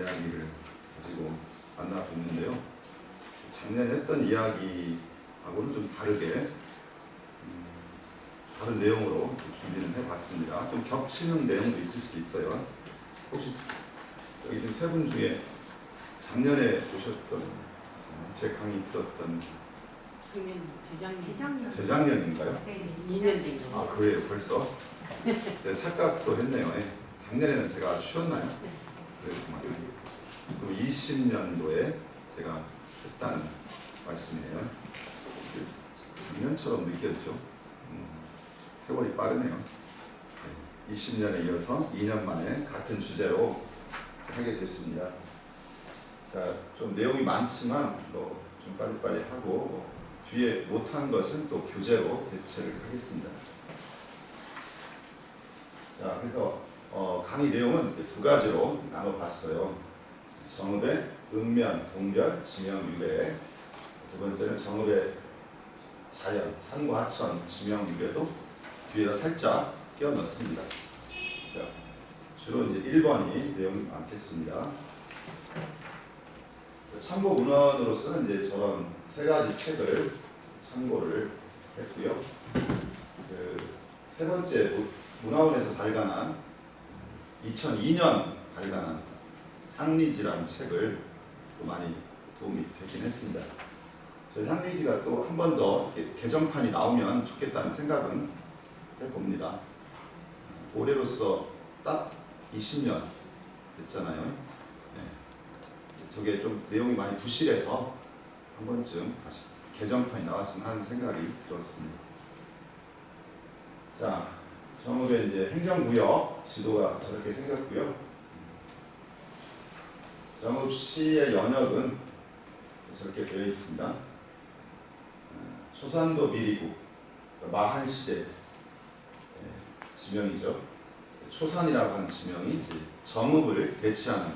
이야기를 가지고 만나보는데요. 작년에 했던 이야기하고는 좀 다르게 다른 내용으로 준비를 해봤습니다. 좀 겹치는 내용도 있을 수도 있어요. 혹시 여기 지금 세 분 중에 작년에 보셨던 제 강의 들었던 재작년인가요? 네, 2년 된 거. 아 그래요 벌써? 제가 착각도 했네요. 예. 작년에는 제가 쉬었나요? 네. 그랬구만요. 그럼 20년도에 제가 했다는 말씀이에요. 작년처럼 느껴지죠. 세월이 빠르네요. 20년에 이어서 2년 만에 같은 주제로 하게 됐습니다. 자, 좀 내용이 많지만 좀 빨리빨리 하고 뒤에 못한 것은 또 교재로 대체를 하겠습니다. 자, 그래서 강의 내용은 두 가지로 나눠봤어요. 정읍의 읍면, 동별, 지명, 유래. 두 번째는 정읍의 자연, 산과 하천, 지명, 유래도 뒤에다 살짝 끼워 넣습니다. 자, 주로 이제 1번이 내용이 많겠습니다. 참고 문헌으로서는 이제 저런 세 가지 책을 참고를 했고요. 세 번째 문화원에서 발간한 2002년 발간한 향리지라는 책을 또 많이 도움이 되긴 했습니다. 저 향리지가 또 한 번 더 개정판이 나오면 좋겠다는 생각은 해봅니다. 올해로서 딱 20년 됐잖아요. 네. 저게 좀 내용이 많이 부실해서 한 번쯤 다시 개정판이 나왔으면 하는 생각이 들었습니다. 자, 정읍의 이제 행정구역 지도가 저렇게 생겼고요. 정읍시의 연역은 저렇게 되어 있습니다. 초산도 미리국, 마한시대 지명이죠. 초산이라고 하는 지명이 정읍을 대체하는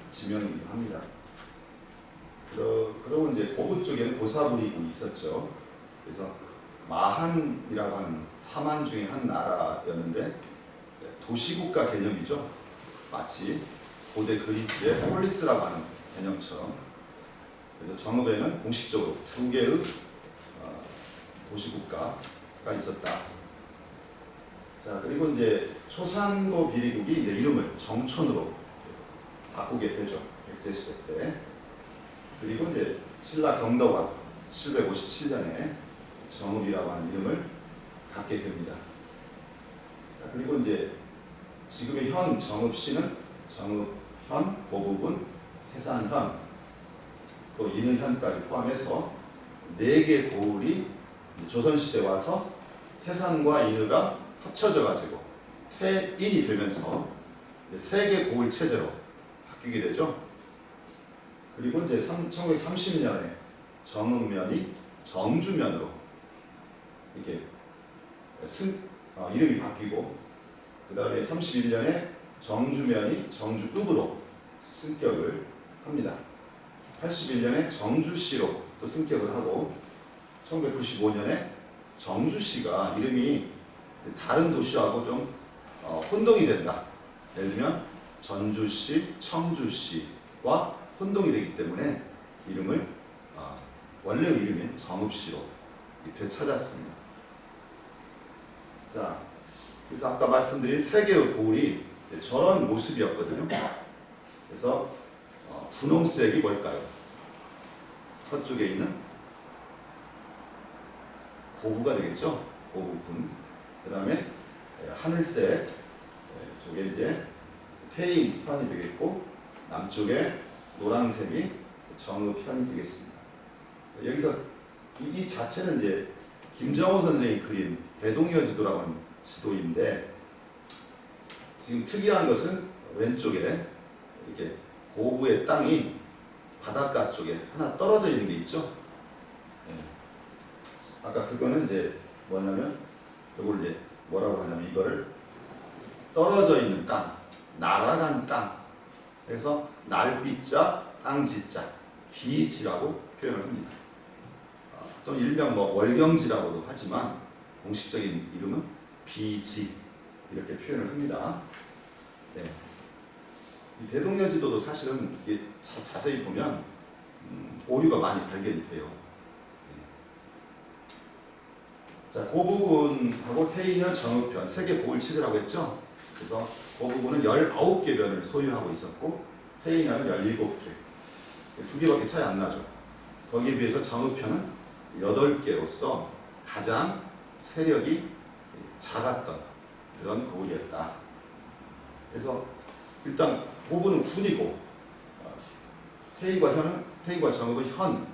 지명이기도 합니다. 그리고 이제 고부 쪽에는 고사부리국이 있었죠. 그래서 마한이라고 하는 사만 중에 한 나라였는데 도시국가 개념이죠. 마치 고대 그리스의 폴리스라고 하는 개념처럼. 그래서 정읍에는 공식적으로 두 개의 도시국가가 있었다. 자, 그리고 이제 초산도 비리국이 이제 이름을 정촌으로 바꾸게 되죠. 백제시대 때. 그리고 이제 신라 경덕왕 757년에 정읍이라고 하는 이름을 갖게 됩니다. 자, 그리고 이제 지금의 현 정읍시는 정읍현, 고부군, 태산현, 또 인은현까지 포함해서 4개 고을이 조선시대에 와서 태산과 인의가 합쳐져 가지고 태인이 되면서 3개 고을 체제로 바뀌게 되죠. 그리고 이제 1930년에 정읍면이 정주면으로 이렇게 이름이 바뀌고, 그 다음에 31년에 정주면이 정주읍으로 승격을 합니다. 81년에 정주시로 또 승격을 하고, 1995년에 정주시가 이름이 다른 도시하고 좀 혼동이 된다. 예를 들면 전주시, 청주시와 혼동이 되기 때문에 이름을 원래 이름인 정읍시로 되찾았습니다. 자, 그래서 아까 말씀드린 3개의 고을이 저런 모습이었거든요. 그래서 분홍색이 뭘까요? 서쪽에 있는 고부가 되겠죠. 고부군. 그 다음에 하늘색 저게 이제 태인편이 되겠고, 남쪽에 노란색이 정읍편이 되겠습니다. 여기서 이 자체는 이제 김정호 선생이 그린 대동여 지도라고 하는 지도인데, 지금 특이한 것은 왼쪽에 이렇게 고부의 땅이 바닷가 쪽에 하나 떨어져 있는 게 있죠. 아까 그거는 이제 뭐냐면, 이걸 이제 뭐라고 하냐면, 이거를 떨어져 있는 땅, 날아간 땅. 그래서 날비자, 땅지자, 비지라고 표현을 합니다. 또 일명 월경지라고도 하지만 공식적인 이름은 비지 이렇게 표현을 합니다. 네. 이 대동여지도도 사실은 이게 자세히 보면 오류가 많이 발견이 돼요. 자, 고부군하고 태인은 정읍편 3개 고을 치더라고 했죠. 그래서 고부군은 19개 변을 소유하고 있었고 태인은 17개. 2개밖에 차이 안 나죠. 거기에 비해서 정읍편은 8개로서 가장 세력이 작았던 그런 고을이었다. 그래서 일단 고부는 군이고 태인과 정읍은 현.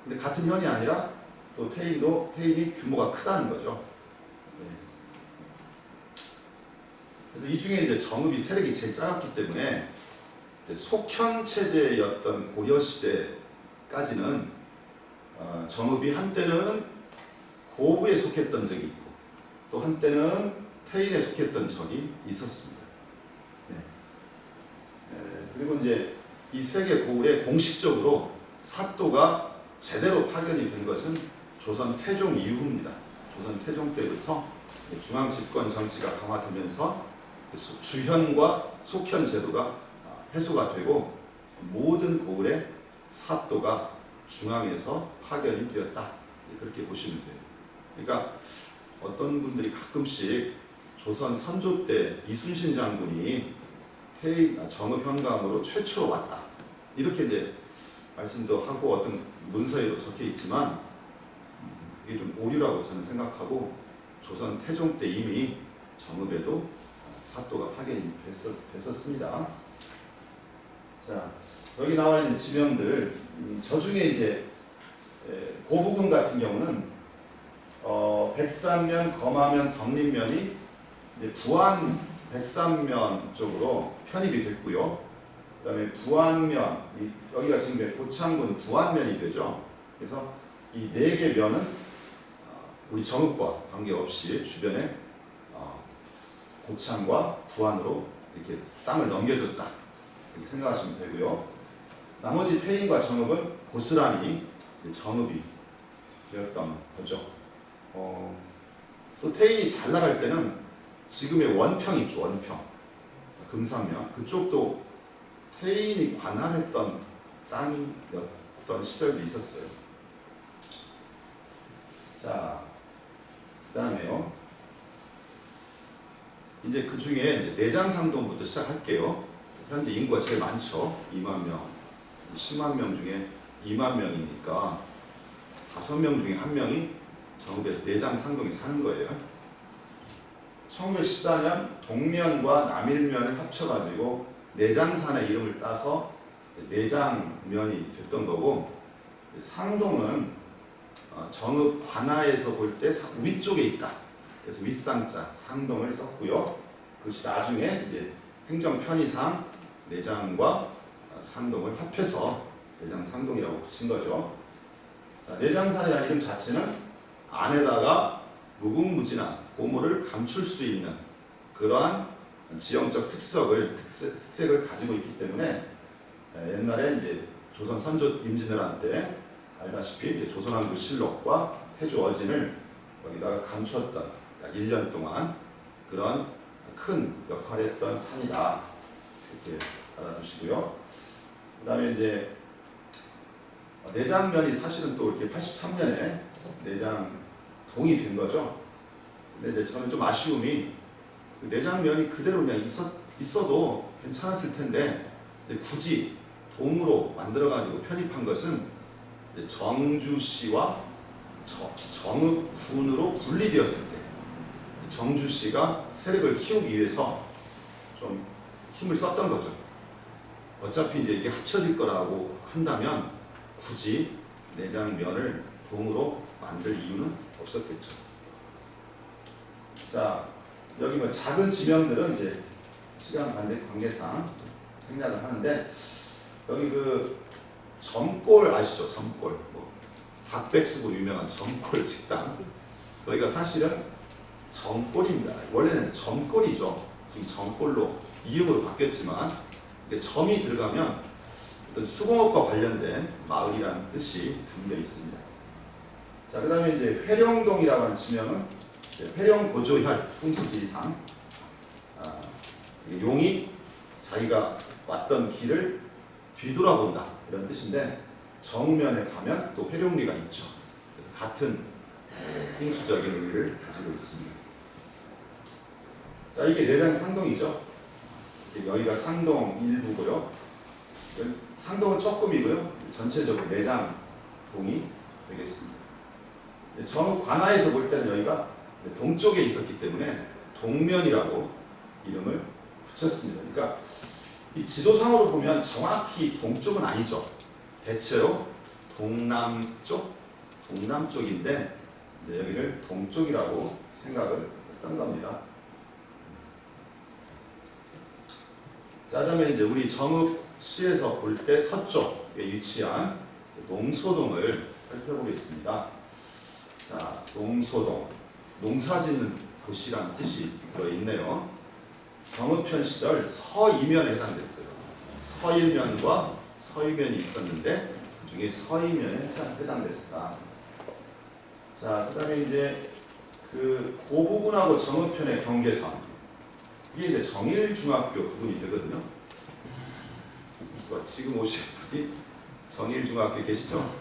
근데 같은 현이 아니라 또 태인이 규모가 크다는 거죠. 그래서 이 중에 이제 정읍이 세력이 제일 작았기 때문에 속현 체제였던 고려 시대까지는 정읍이 한때는 고부에 속했던 적이 있고 또 한때는 태인에 속했던 적이 있었습니다. 그리고 이제 이 3개 고을에 공식적으로 사도가 제대로 파견이 된 것은 조선 태종 이후입니다. 조선 태종 때부터 중앙 집권 정치가 강화되면서 주현과 속현 제도가 해소가 되고 모든 고을의 사도가 중앙에서 파견이 되었다. 그렇게 보시면 돼요. 그러니까 어떤 분들이 가끔씩 조선 선조 때 이순신 장군이 정읍 현감으로 최초로 왔다. 이렇게 이제 말씀도 하고 어떤 문서에도 적혀 있지만 이게 좀 오류라고 저는 생각하고 조선 태종 때 이미 정읍에도 사도가 파견이 됐었습니다. 자, 여기 나와 있는 지명들, 저 중에 이제 고부군 같은 경우는 백산면, 검화면, 덕림면이 이제 부안 백산면 쪽으로 편입이 됐고요. 그다음에 부안면, 여기가 지금 고창군 부안면이 되죠. 그래서 이 4개 면은 우리 정읍과 관계없이 주변에 고창과 부안으로 이렇게 땅을 넘겨줬다. 이렇게 생각하시면 되고요. 나머지 태인과 정읍은 고스란히 정읍이 되었던 거죠. 또 태인이 잘 나갈 때는 지금의 원평 있죠. 원평. 금산면. 그쪽도 태인이 관할했던 땅이었던 시절도 있었어요. 자, 그 다음에요. 이제 그 중에 내장상동부터 시작할게요. 현재 인구가 제일 많죠. 2만 명. 10만 명 중에 2만 명이니까 5명 중에 1명이 정읍에서 내장상동에 사는 거예요. 1914년 동면과 남일면을 합쳐가지고 내장산의 이름을 따서 내장면이 됐던 거고, 상동은 정읍 관하에서 볼 때 위쪽에 있다. 그래서 윗상자 상동을 썼고요. 그것이 나중에 이제 행정 편의상 내장과 상동을 합해서 내장상동이라고 붙인 거죠. 자, 내장산이라는 이름 자체는 안에다가 무궁무진한 보물을 감출 수 있는 그러한 지형적 특색을 가지고 있기 때문에 옛날에 이제 조선 선조 임진왜란 때 알다시피 이제 조선왕조 실록과 태조 어진을 여기다가 감추었던 약 1년 동안 그런 큰 역할을 했던 산이다. 이렇게 알아두시고요. 그 다음에 이제 내장면이 사실은 또 이렇게 83년에 내장동이 된 거죠. 근데 이제 저는 좀 아쉬움이 그 내장면이 그대로 그냥 있어도 괜찮았을 텐데 굳이 동으로 만들어가지고 편입한 것은 정주시와 정읍군으로 분리되었을 때 정주시가 세력을 키우기 위해서 좀 힘을 썼던 거죠. 어차피 이제 이게 합쳐질 거라고 한다면 굳이 내장면을 동으로 만들 이유는 없었겠죠. 자, 여기 뭐 작은 지명들은 이제 시간 관계상 생략을 하는데, 여기 그 점골 아시죠? 점골. 뭐 닭백숙으로 유명한 점골 식당. 여기가 사실은 점골입니다. 원래는 점골이죠. 지금 점골로 이음으로 바뀌었지만 점이 들어가면 어떤 수공업과 관련된 마을이라는 뜻이 담겨 있습니다. 자, 그 다음에 이제 회령동이라고 하는 지명은 회령고조혈 풍수지리상, 용이 자기가 왔던 길을 뒤돌아본다 이런 뜻인데 정면에 가면 또 회룡리가 있죠. 그래서 같은 풍수적인 의미를 가지고 있습니다. 자, 이게 내장 상동이죠. 여기가 상동 일부고요. 상동은 조금이고요. 전체적으로 내장동이 되겠습니다. 정읍 관하에서 볼 때는 여기가 동쪽에 있었기 때문에 동면이라고 이름을 붙였습니다. 그러니까 이 지도상으로 보면 정확히 동쪽은 아니죠. 대체로 동남쪽인데 여기를 동쪽이라고 생각을 했던 겁니다. 자, 그다음에 이제 우리 정읍시에서 볼 때 서쪽에 위치한 농소동을 살펴보겠습니다. 자, 농소동, 농사짓는 도시라는 뜻이 들어있네요. 정읍현 시절 서이면에 해당됐어요. 서일면과 서이면이 있었는데 그 중에 서이면에 해당됐다. 자, 그다음에 이제 그 고부군하고 정읍현의 경계선, 이게 이제 정일중학교 부근이 되거든요. 지금 오신 분이 정일중학교에 계시죠?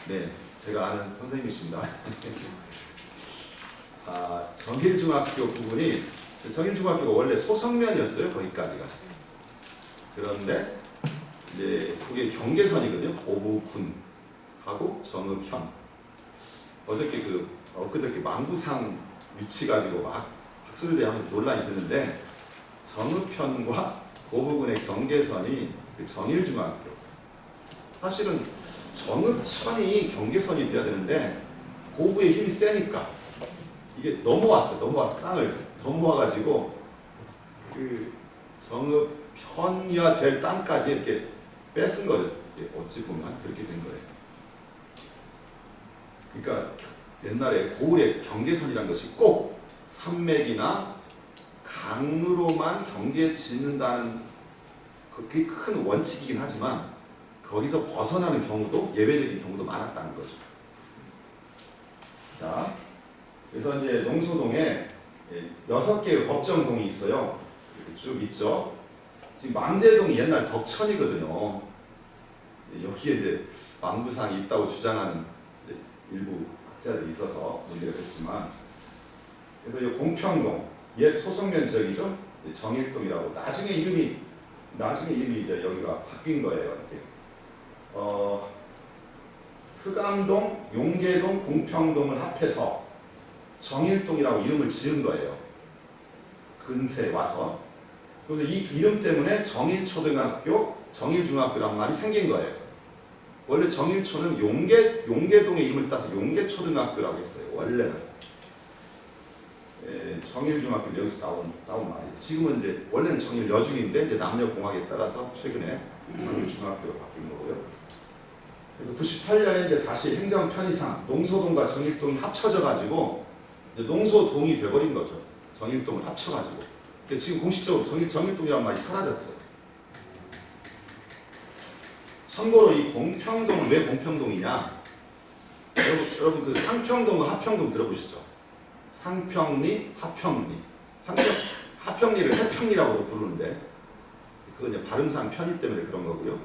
네, 제가 아는 선생님이십니다. 정일중학교 부분이, 정일중학교가 원래 소성면이었어요. 거기까지가. 그런데 이제 그게 경계선이거든요. 고부군하고 정읍현. 엊그저께 망부상 위치 가지고 막 학술대 하면서 논란이 됐는데 정읍현과 고부군의 경계선이 그 정일중학교. 사실은 정읍천이 경계선이 돼야 되는데 고부의 힘이 세니까 이게 넘어왔어. 땅을 넘어와가지고 그 정읍현이야 될 땅까지 이렇게 뺏은 거예요. 어찌 보면 그렇게 된 거예요. 그러니까 옛날에 고을의 경계선이라는 것이 꼭 산맥이나 강으로만 경계 짓는다는 그게 큰 원칙이긴 하지만 거기서 벗어나는 경우도 예외적인 경우도 많았다는 거죠. 자, 그래서 이제 농소동에 6개의 법정동이 있어요. 쭉 있죠. 지금 망제동이 옛날 덕천이거든요. 여기에 이제 망부상이 있다고 주장하는 일부 학자들이 있어서 문제가 됐지만, 그래서 이 공평동, 옛 소성면 지역이죠. 정일동이라고 나중에 이름이 이제 여기가 바뀐 거예요. 이렇게. 흑암동, 용계동, 공평동을 합해서 정일동이라고 이름을 지은 거예요. 근세에 와서. 그래서 이 이름 때문에 정일초등학교, 정일중학교라는 말이 생긴 거예요. 원래 정일초는 용계동의 이름을 따서 용계초등학교라고 했어요. 원래는. 정일중학교 여기서 나온 말이에요. 지금은 이제 원래는 정일여중인데 이제 남녀공학에 따라서 최근에 정일중학교로 바뀐 거고요. 그래서 98년에 이제 다시 행정 편의상 농소동과 정일동이 합쳐져 가지고 농소동이 돼버린 거죠. 정일동을 합쳐가지고. 근데 지금 공식적으로 정일동이라는 말이 사라졌어요. 참고로 이 공평동은 왜 공평동이냐? 여러분 그 상평동과 하평동 들어보셨죠? 상평리, 하평리. 하평리를 해평리라고도 부르는데 그건 이제 발음상 편의 때문에 그런 거고요.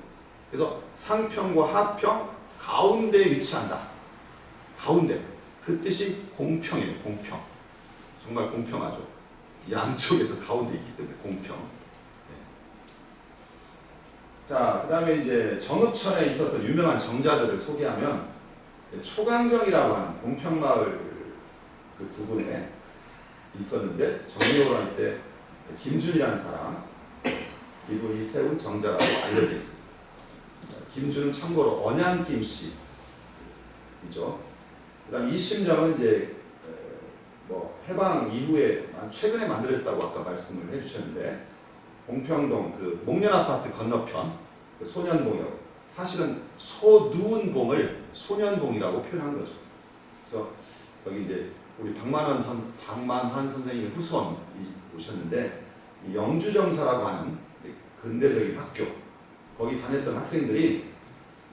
그래서 상평과 하평 가운데에 위치한다. 가운데. 그 뜻이 공평이에요. 공평. 정말 공평하죠. 양쪽에서 가운데 있기 때문에 공평. 자, 그 다음에 이제 정읍천에 있었던 유명한 정자들을 소개하면 초강정이라고 하는 공평마을 그 부분에 있었는데 정력을 할 때 김준이라는 사람 이분이 세운 정자라고 알려져 있습니다. 김준은 참고로 언양김씨이죠. 그다음 이심정은 이제 해방 이후에 최근에 만들었다고 아까 말씀을 해주셨는데 공평동 그 목련아파트 건너편 그 소년봉이라고 사실은 소누운봉을 소년봉이라고 표현한 거죠. 그래서 여기 이제 우리 박만환 선생님의 후손이 오셨는데 이 영주정사라고 하는 근대적인 학교 거기 다녔던 학생들이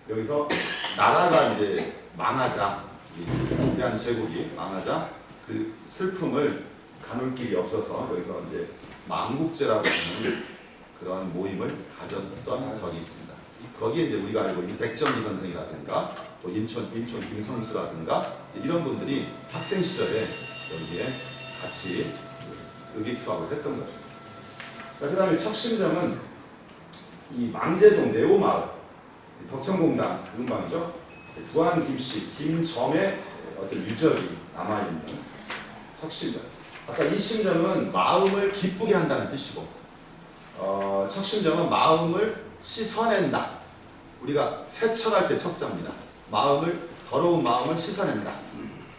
여기서 나라가 이제 망하자 위대한 제국이 망하자 그 슬픔을 가눌 길이 없어서 여기서 이제 망국제라고 하는 그런 모임을 가졌던 적이 있습니다. 거기에 이제 우리가 알고 있는 백정기 선생이라든가 또 인천 김성수라든가 이런 분들이 학생 시절에 여기에 같이 의기투합을 했던 거죠. 자, 그다음에 척신정은 이 망제동 네오마을 덕천공단 그 근방이죠. 부안 김씨 김점의 어떤 유적이 남아있는 척신정. 아까 이 심정은 마음을 기쁘게 한다는 뜻이고, 척신정은 마음을 씻어낸다. 우리가 세척할 때 척자입니다. 더러운 마음을 씻어낸다.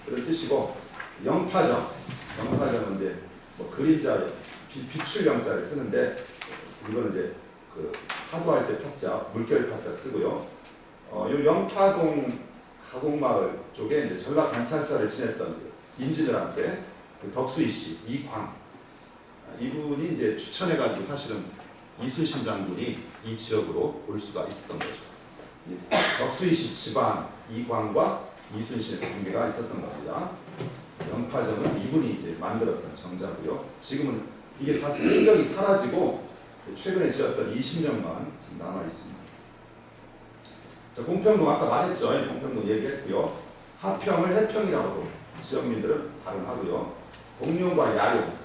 그런 뜻이고, 영파정은 이제 뭐 그림자, 비출 영자를 쓰는데, 이거는 이제 그 파도할 때 파자, 물결 파자 쓰고요. 요 영파동 가곡마을 쪽에 이제 전라 관찰사를 지냈던 임진왜란때 그 덕수이 씨, 이광, 이분이 이제 추천해가지고 사실은 이순신 장군이 이 지역으로 올 수가 있었던 거죠. 덕수이 씨 집안 이광과 이순신의 관계가 있었던 겁니다. 영파정은 이분이 이제 만들었던 정자고요. 지금은 이게 다 흔적이 사라지고 최근에 지었던 이 심정만 남아 있습니다. 자, 공평동 아까 말했죠. 공평동 얘기했고요. 하평을 해평이라고도 지역민들은 발음하고요. 공룡과 야룡,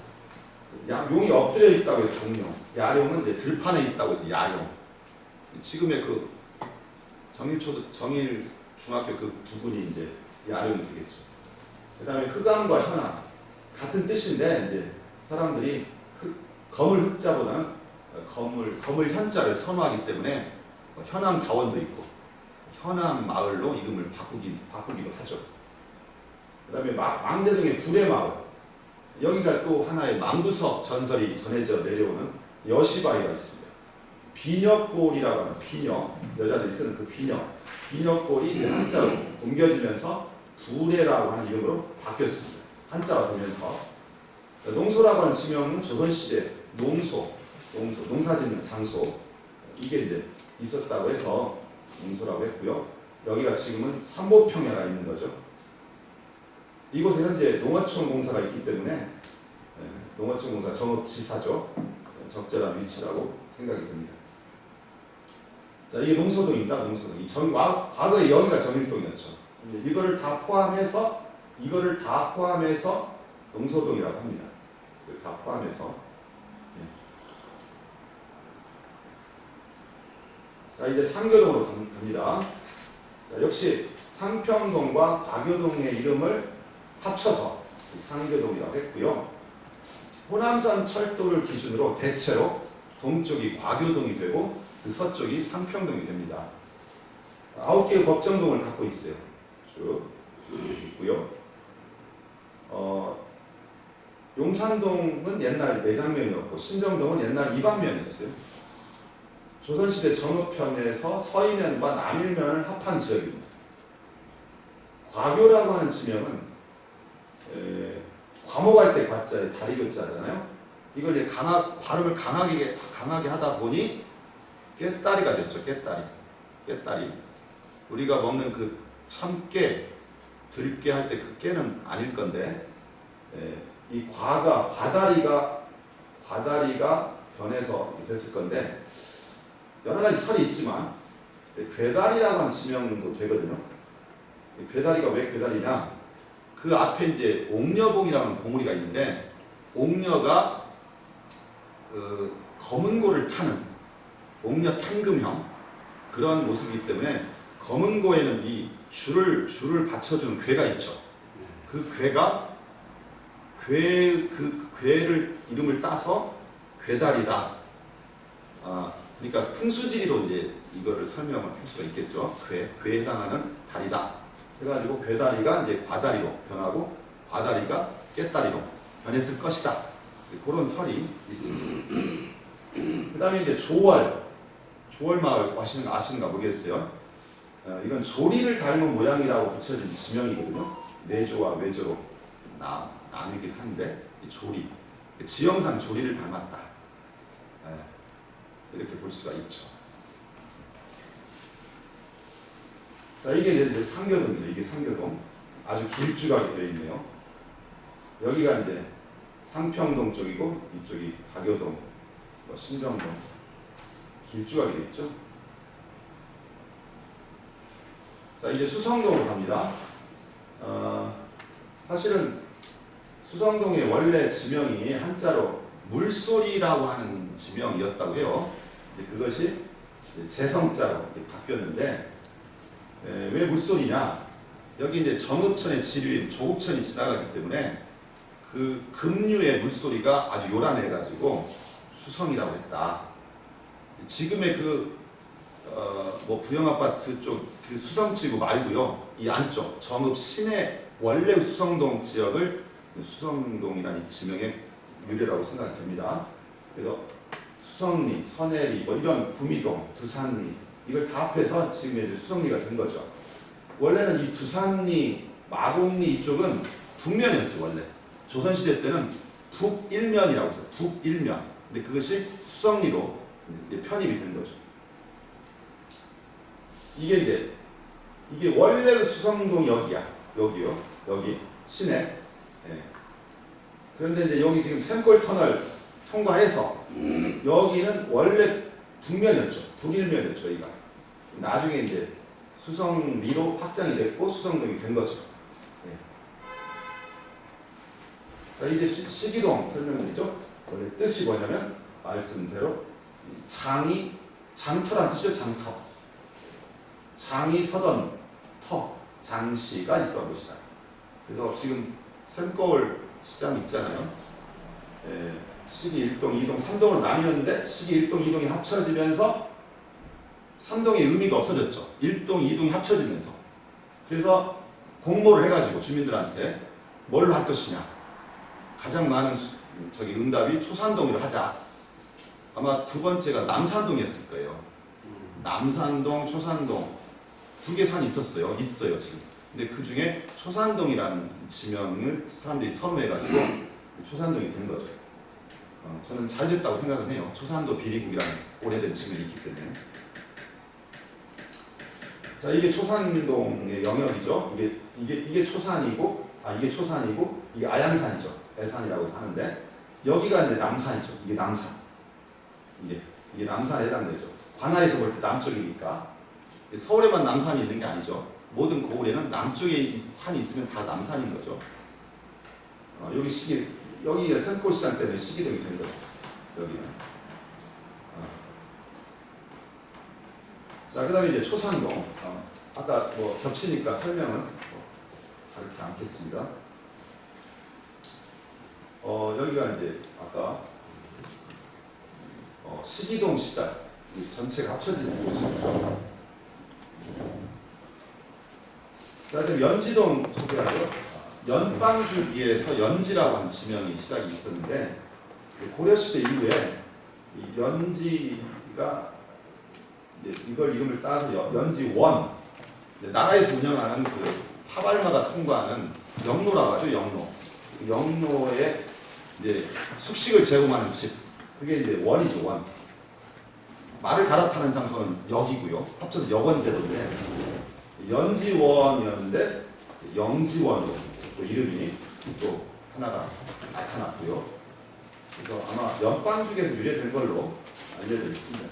용이 엎드려 있다고 해서 공룡, 야룡은 이제 들판에 있다고 해서 야룡. 지금의 그 정일 중학교 그 부근이 이제 야룡이 되겠죠. 그다음에 흑암과 현암 같은 뜻인데 이제 사람들이 거물 흑자보다는 거물 현자를 선호하기 때문에 현암 다원도 있고 현암 마을로 이름을 바꾸기도 하죠. 그다음에 망제동의 구례마을, 여기가 또 하나의 망부석 전설이 전해져 내려오는 여시바위가 있습니다. 비녀골이라고 하는 비녀, 여자들이 쓰는 그 비녀골이 한자로 옮겨지면서 부례라고 하는 이름으로 바뀌었습니다. 한자가 되면서 농소라고 하는 지명은 조선시대 농사 짓는 장소, 이게 이제 있었다고 해서 농소라고 했고요. 여기가 지금은 삼보평야가 있는 거죠. 이곳에 현재 농어촌 공사가 있기 때문에 농어촌 공사 정읍지사죠. 적절한 위치라고 생각이 듭니다. 자, 이게 농소동입니다. 농소동. 과거에 여기가 정일동이었죠. 이거를 다 포함해서 농소동이라고 합니다. 다 포함해서. 자, 이제 상교동으로 갑니다. 자, 역시 상평동과 과교동의 이름을 합쳐서 상교동이라고 했고요. 호남선 철도를 기준으로 대체로 동쪽이 과교동이 되고 그 서쪽이 상평동이 됩니다. 9개의 법정동을 갖고 있어요. 쭉 있고요. 용산동은 옛날 내장면이었고 신정동은 옛날 이방면이었어요. 조선시대 정읍편에서 서이면과 남일면을 합한 지역입니다. 과교라고 하는 지명은 과목할 때 과자에 다리교자잖아요. 이걸 이제 발음을 강하게 하다 보니 깨따리가 됐죠. 깨따리. 우리가 먹는 그 참깨, 들깨 할 때 그 깨는 아닐 건데, 이 과다리가 변해서 됐을 건데, 여러 가지 설이 있지만 괴다리라고 하는 지명도 되거든요. 괴다리가 왜 괴다리냐? 그 앞에 이제 옥녀봉이라는 봉우리가 있는데, 옥녀가 검은 고를 타는 옥녀 탄금형 그런 모습이기 때문에 검은 고에는 이 줄을 받쳐주는 괴가 있죠. 그 괴를 이름을 따서 괴다리다. 그러니까 풍수지리로 이제 이거를 설명을 할 수가 있겠죠. 괴에 해당하는 다리다. 그래가지고 괴다리가 이제 과다리로 변하고 과다리가 깨다리로 변했을 것이다. 그런 설이 있습니다. 그 다음에 이제 조월마을 아시는가 모르겠어요. 이건 조리를 닮은 모양이라고 붙여진 지명이거든요. 내조와 외조로 나뉘긴 한데 조리, 지형상 조리를 닮았다. 이렇게 볼 수가 있죠. 자, 이게 이제 상교동이죠. 이게 상교동. 아주 길쭉하게 되어 있네요. 여기가 이제 상평동 쪽이고 이쪽이 과교동, 신정동 길쭉하게 되어 있죠. 자, 이제 수성동으로 갑니다. 사실은 수성동의 원래 지명이 한자로 물소리라고 하는 지명이었다고 해요. 그것이 재성자로 바뀌었는데, 왜 물소리냐? 여기 이제 정읍천의 지류인 조국천이 지나가기 때문에 그 급류의 물소리가 아주 요란해가지고 수성이라고 했다. 지금의 뭐 부영아파트 쪽 그 수성지구 말고요, 이 안쪽 정읍 시내 원래 수성동 지역을 수성동이라는 지명의 유래라고 생각이 됩니다. 그래서 수성리, 선해리, 뭐 이런 구미동, 두산리 이걸 다 합해서 지금 이제 수성리가 된 거죠. 원래는 이 두산리, 마곡리 이쪽은 북면이었어요. 원래 조선시대 때는 북일면이라고 했어요. 북일면. 근데 그것이 수성리로 편입이 된 거죠. 이게 원래 수성동 여기야. 여기요. 여기 시내. 네. 그런데 이제 여기 지금 샘골 터널 통과해서 여기는 원래 북면이었죠. 북일면이었죠. 여기가. 나중에 이제 수성리로 확장이 됐고 수성동이 된 거죠. 네. 자, 이제 시기동 설명드리죠. 원래 뜻이 뭐냐면 말씀대로 장터란 뜻이죠. 장터. 장이 서던 터, 장시가 있어 보시다. 그래서 지금 샘거울 시장 있잖아요. 시기 1동, 2동, 3동으로 나뉘었는데 시기 1동, 2동이 합쳐지면서 3동의 의미가 없어졌죠. 1동, 2동이 합쳐지면서. 그래서 공모를 해가지고 주민들한테 뭘 할 것이냐. 가장 많은 응답이 초산동으로 하자. 아마 두 번째가 남산동이었을 거예요. 남산동, 초산동 두 개 산이 있어요 지금. 근데 그 중에 초산동이라는 지명을 사람들이 선호해가지고 초산동이 된 거죠. 저는 잘 됐다고 생각은 해요. 초산도 비리국이라는 오래된 지명이 있기 때문에. 자, 이게 초산동의 영역이죠. 이게 초산이고, 이게 초산이고, 이게 아양산이죠. 애산이라고 하는데, 여기가 이제 남산이죠. 이게 남산. 이게 남산에 해당되죠. 관하에서 볼 때 남쪽이니까. 서울에만 남산이 있는 게 아니죠. 모든 고을에는 남쪽에 산이 있으면 다 남산인 거죠. 여기가 샘골시장 때문에 시기동이 된 거죠. 여기는. 자, 그 다음에 이제 초산동. 아까 뭐 겹치니까 설명은 가르치지 않겠습니다. 여기가 이제 아까 시기동 시장 전체가 합쳐진 곳이죠. 자, 그럼 연지동 소개하죠. 연방주기에서 연지라고 하는 지명이 시작이 있었는데 고려시대 이후에 이 연지가 이걸 이름을 따서 연지원, 나라에서 운영하는 그 파발마다 통과하는 영로라고 하죠. 영로에 이제 숙식을 제공하는 집, 그게 이제 원이죠. 원. 말을 갈아타는 장소는 역이고요. 합쳐서 역원제도인데 연지원이었는데 영지원으로 또 이름이 또 하나가 나타났고요. 그래서 아마 연방죽에서 유래된 걸로 알려져 있습니다.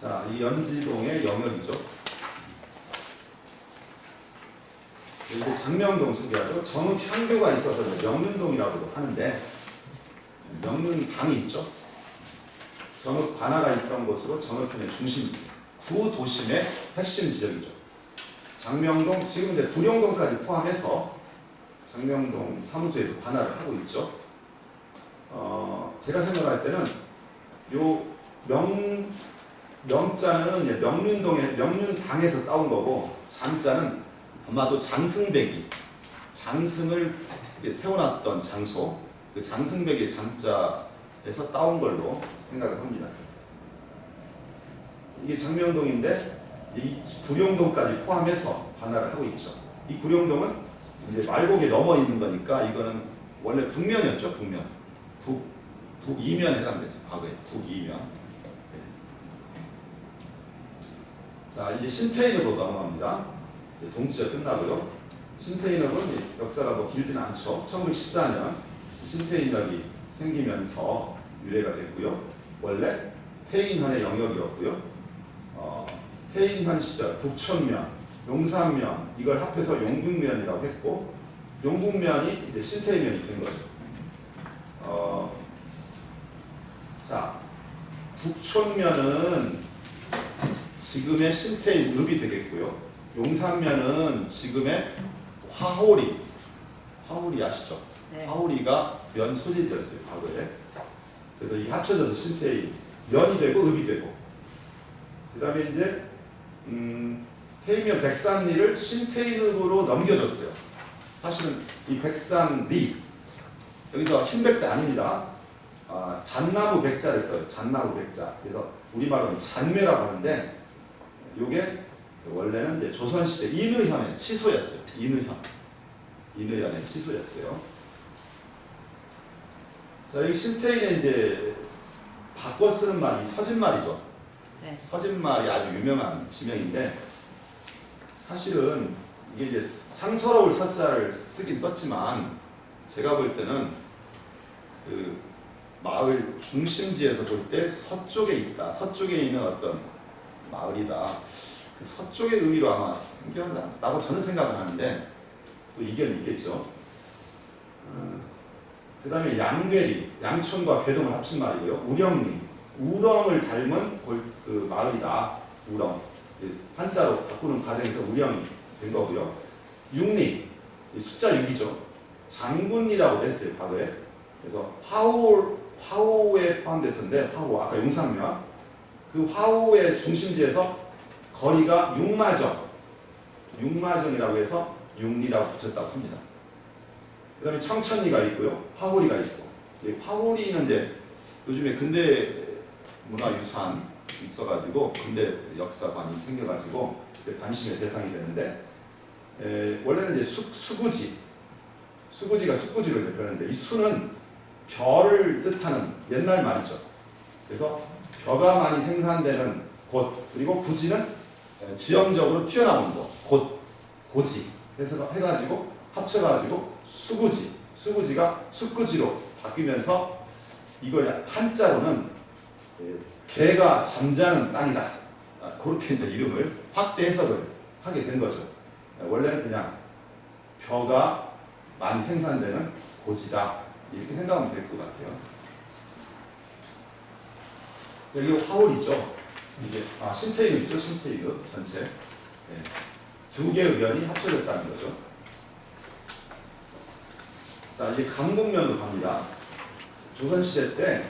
자, 이 연지동의 영역이죠. 이제 장명동 소개하죠. 정읍 향교가 있어서 명륜동이라고도 하는데 명륜당이 있죠. 정읍 관아가 있던 곳으로 정읍현의 중심, 구도심의 핵심 지역이죠. 장명동, 지금 이제 구룡동까지 포함해서 장명동 사무소에서 관할을 하고 있죠. 제가 생각할 때는 요 명자는 명륜동의 명륜당에서 따온 거고, 장자는 아마도 장승배기, 장승을 세워놨던 장소, 그 장승배기 장자에서 따온 걸로 생각을 합니다. 이게 장명동인데 이 구룡동까지 포함해서 관할을 하고 있죠. 이 구룡동은 이제 말곡에 넘어 있는 거니까 이거는 원래 북면이었죠. 북면. 북이면에 해당됐어요. 과거에 북이면. 네. 자, 이제 신태인읍으로 넘어갑니다. 동지가 끝나고요. 신태인읍은 역사가 뭐 길지는 않죠. 1914년 신태인역이 생기면서 유래가 됐고요. 원래 태인현의 영역이었고요. 태인현 시절 북촌면, 용산면 이걸 합해서 용북면이라고 했고 용북면이 이제 신태인면이 된 거죠. 자, 북촌면은 지금의 신태인읍이 되겠고요. 용산면은 지금의 화호리 아시죠? 네. 화호리가 면 소재지였어요, 과거에. 그래서 이 합쳐져서 신태인 면이 되고 읍이 되고. 그다음에 이제 태인면 백산리를 신태인읍으로 넘겨줬어요. 사실은 이 백산리 여기서 흰 백자 아닙니다. 잣나무 백자를 써요. 잣나무 백자. 그래서 우리말로는 잔매라고 하는데 이게 원래는 이제 조선시대 인의현의 치소였어요. 인의현의 치소였어요. 자, 여기 신태인에 이제 바꿔 쓰는 말이 서진말이죠. 네. 서진말이 아주 유명한 지명인데 사실은 이게 이제 상서로울 서자를 쓰긴 썼지만 제가 볼 때는 그 마을 중심지에서 볼 때 서쪽에 있다. 서쪽에 있는 어떤 마을이다. 그 서쪽의 의미로 아마 생겨났다고 저는 생각을 하는데 또 이견이 있겠죠. 그 다음에 양괴리, 양촌과 괴동을 합친 말이고요. 우령리, 우렁을 닮은 그 마을이다. 우렁. 한자로 바꾸는 과정에서 우령이 된 거고요. 육리, 숫자 6이죠. 장군이라고 했어요, 과거에. 그래서 화호에 포함됐었는데, 화호, 아까 용산면. 그 화호의 중심지에서 거리가 6마정이라고 해서 육리라고 붙였다고 합니다. 그 다음에 청천리가 있고요. 화호리가 있고. 화호리는 이제 요즘에 근대 문화유산 있어가지고 근대 역사관이 생겨가지고 관심의 대상이 되는데 원래는 이제 수구지가 숙구지로 대표하는데 이 수는 벼를 뜻하는 옛날 말이죠. 그래서 벼가 많이 생산되는 곳 그리고 구지는 지형적으로 튀어나오는 곳, 고지 해서 해가지고 합쳐가지고 수구지가 숙구지로 바뀌면서 이걸 한자로는 개가 잠자는 땅이다. 그렇게 이제 이름을 확대 해석을 하게 된 거죠. 원래는 그냥 벼가 많이 생산되는 고지다. 이렇게 생각하면 될 것 같아요. 여기 화홀이죠. 이게 신태인읍이죠. 신태인읍 전체. 네. 두 개의 면이 합쳐졌다는 거죠. 자, 이제 강북면으로 갑니다. 조선시대 때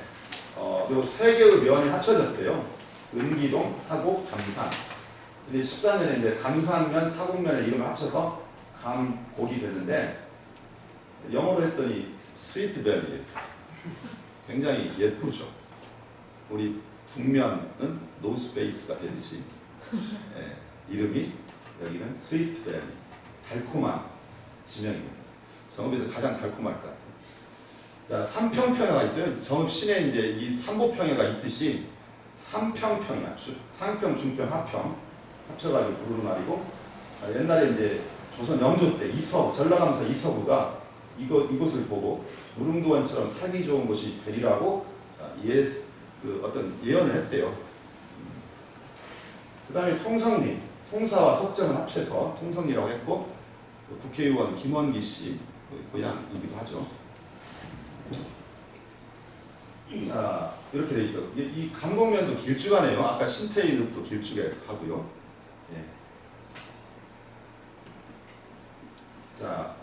요 세 개의 면이 합쳐졌대요. 은기동, 사곡, 감산. 근데 14년에 이제 감산면, 사곡면의 이름을 합쳐서 감곡이 됐는데 영어로 했더니 스위트밸리. 굉장히 예쁘죠. 우리 북면은 노스페이스가 되듯이 이름이 여기는 스위트밸리. 달콤한 지명입니다. 정읍에서 가장 달콤할 것 같아요. 자, 삼평평야가 있어요. 정읍 시내에 이제 이 삼보평야가 있듯이 삼평평야, 상평, 중평, 하평 합쳐가지고 부르는 말이고 옛날에 이제 조선 영조 때 전라남도 이서구가 이곳을 보고 무릉도원처럼 살기 좋은 곳이 되리라고 어떤 예언을 했대요. 그 다음에 통성리, 통사와 석정을 합쳐서 통성리라고 했고 국회의원 김원기 씨 고향이기도 하죠. 자, 이렇게 돼 있어. 이 강북면도 길쭉하네요. 아까 신태인읍도 길쭉해 하고요. 예. 자,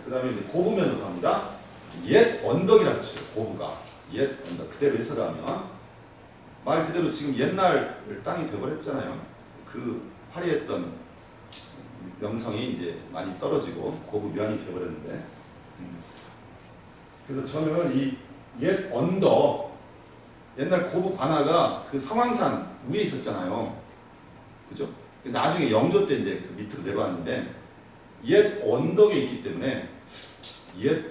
그 다음에 이제 고부면으로 갑니다. 옛 언덕이라는 뜻이에요. 고부가 옛 언덕 그대로 해석하면 말 그대로 지금 옛날 땅이 되어버렸잖아요. 그 화려했던 명성이 이제 많이 떨어지고 고부면이 되어버렸는데 그래서 저는 이 옛 언덕 옛날 고부 관아가 그 성황산 위에 있었잖아요. 그죠? 나중에 영조 때 이제 그 밑으로 내려왔는데 옛 언덕에 있기 때문에 옛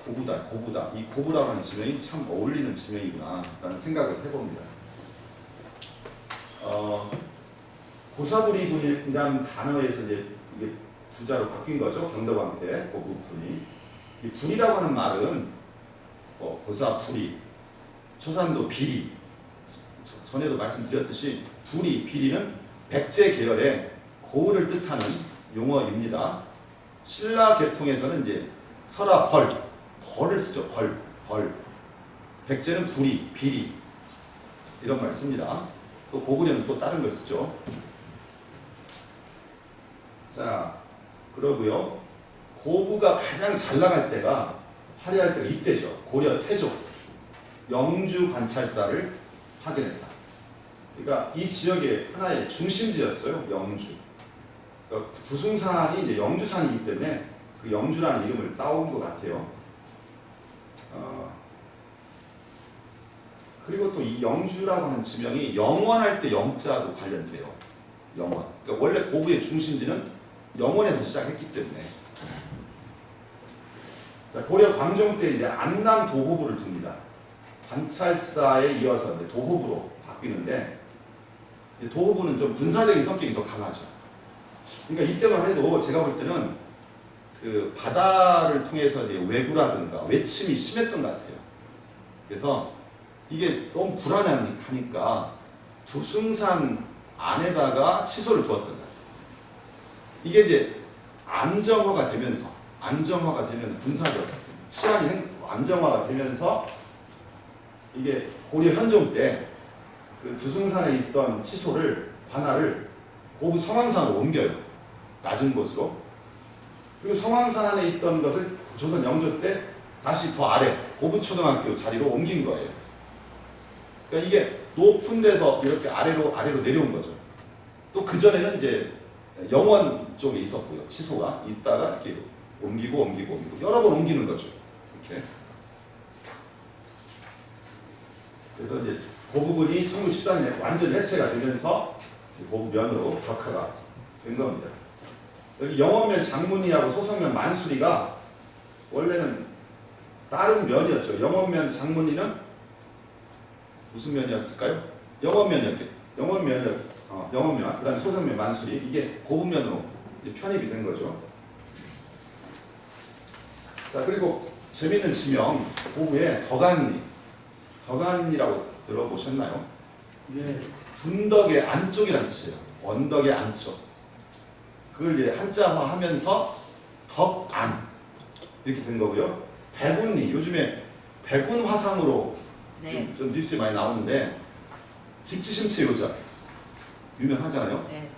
고부다. 이 고부라고 하는 지명이 참 어울리는 지명이구나 라는 생각을 해봅니다. 고사부리군이라는 단어에서 이제 이게 부자로 바뀐 거죠. 경덕왕 때 고부군이. 이 불이라고 하는 말은 고사부리 조산도 비리. 전에도 말씀드렸듯이 부리, 비리는 백제 계열의 고을을 뜻하는 용어입니다. 신라 계통에서는 이제 설화 벌을 쓰죠. 벌. 백제는 부리, 비리 이런 말 씁니다. 또 고구려는 또 다른 걸 쓰죠. 자, 그러고요. 고구가 가장 잘 나갈 때가 화려할 때가 이때죠. 고려 태조 영주 관찰사를 하게 된다. 그러니까 이 지역의 하나의 중심지였어요. 영주. 그러니까 부숭산이 이제 영주산이기 때문에 그 영주라는 이름을 따온 것 같아요. 그리고 또 이 영주라고 하는 지명이 영원할 때 영자도 관련돼요. 영원. 그러니까 원래 고구의 중심지는 영원에서 시작했기 때문에. 자, 고려 광종 때 이제 안남 도호부를 둡니다. 관찰사에 이어서 이제 도호부로 바뀌는데 도호부는 좀 군사적인 성격이 더 강하죠. 그러니까 이때만 해도 제가 볼 때는 그 바다를 통해서 이제 왜구라든가 외침이 심했던 것 같아요. 그래서 이게 너무 불안하니까 두숭산 안에다가 치소를 두었던 거예요. 이게 이제 안정화가 되면서 군사적 치안이 안정화가 되면서 이게 고려 현종 때 그 두숭산에 있던 치소를 관할을 고구 성황산으로 옮겨요. 낮은 곳으로. 그리고 성황산 안에 있던 것을 조선 영조 때 다시 더 아래 고부초등학교 자리로 옮긴 거예요. 그러니까 이게 높은 데서 이렇게 아래로 내려온 거죠. 또 그 전에는 이제 영원 쪽에 있었고요. 치소가 있다가 이렇게 옮기고 여러 번 옮기는 거죠. 이렇게. 그래서 이제 그 부분이 1914년에 완전 해체가 되면서 고구면으로 격화가 된 겁니다. 여기 영원면 장문이하고 소성면 만수리가 원래는 다른 면이었죠. 영원면 장문이는 무슨 면이었을까요? 영원면. 그다음에 소성면 만수리 이게 고구면으로 편입이 된 거죠. 자, 그리고 재밌는 지명 고구에 덕안이라고 들어보셨나요? 예. 둔덕의 안쪽이라는 뜻이에요. 언덕의 안쪽. 그걸 이제 한자화하면서 덕안 이렇게 된 거고요. 백운리 요즘에 백운 화상으로 네. 좀 뉴스에 많이 나오는데 직지심체 요자 유명하잖아요. 네.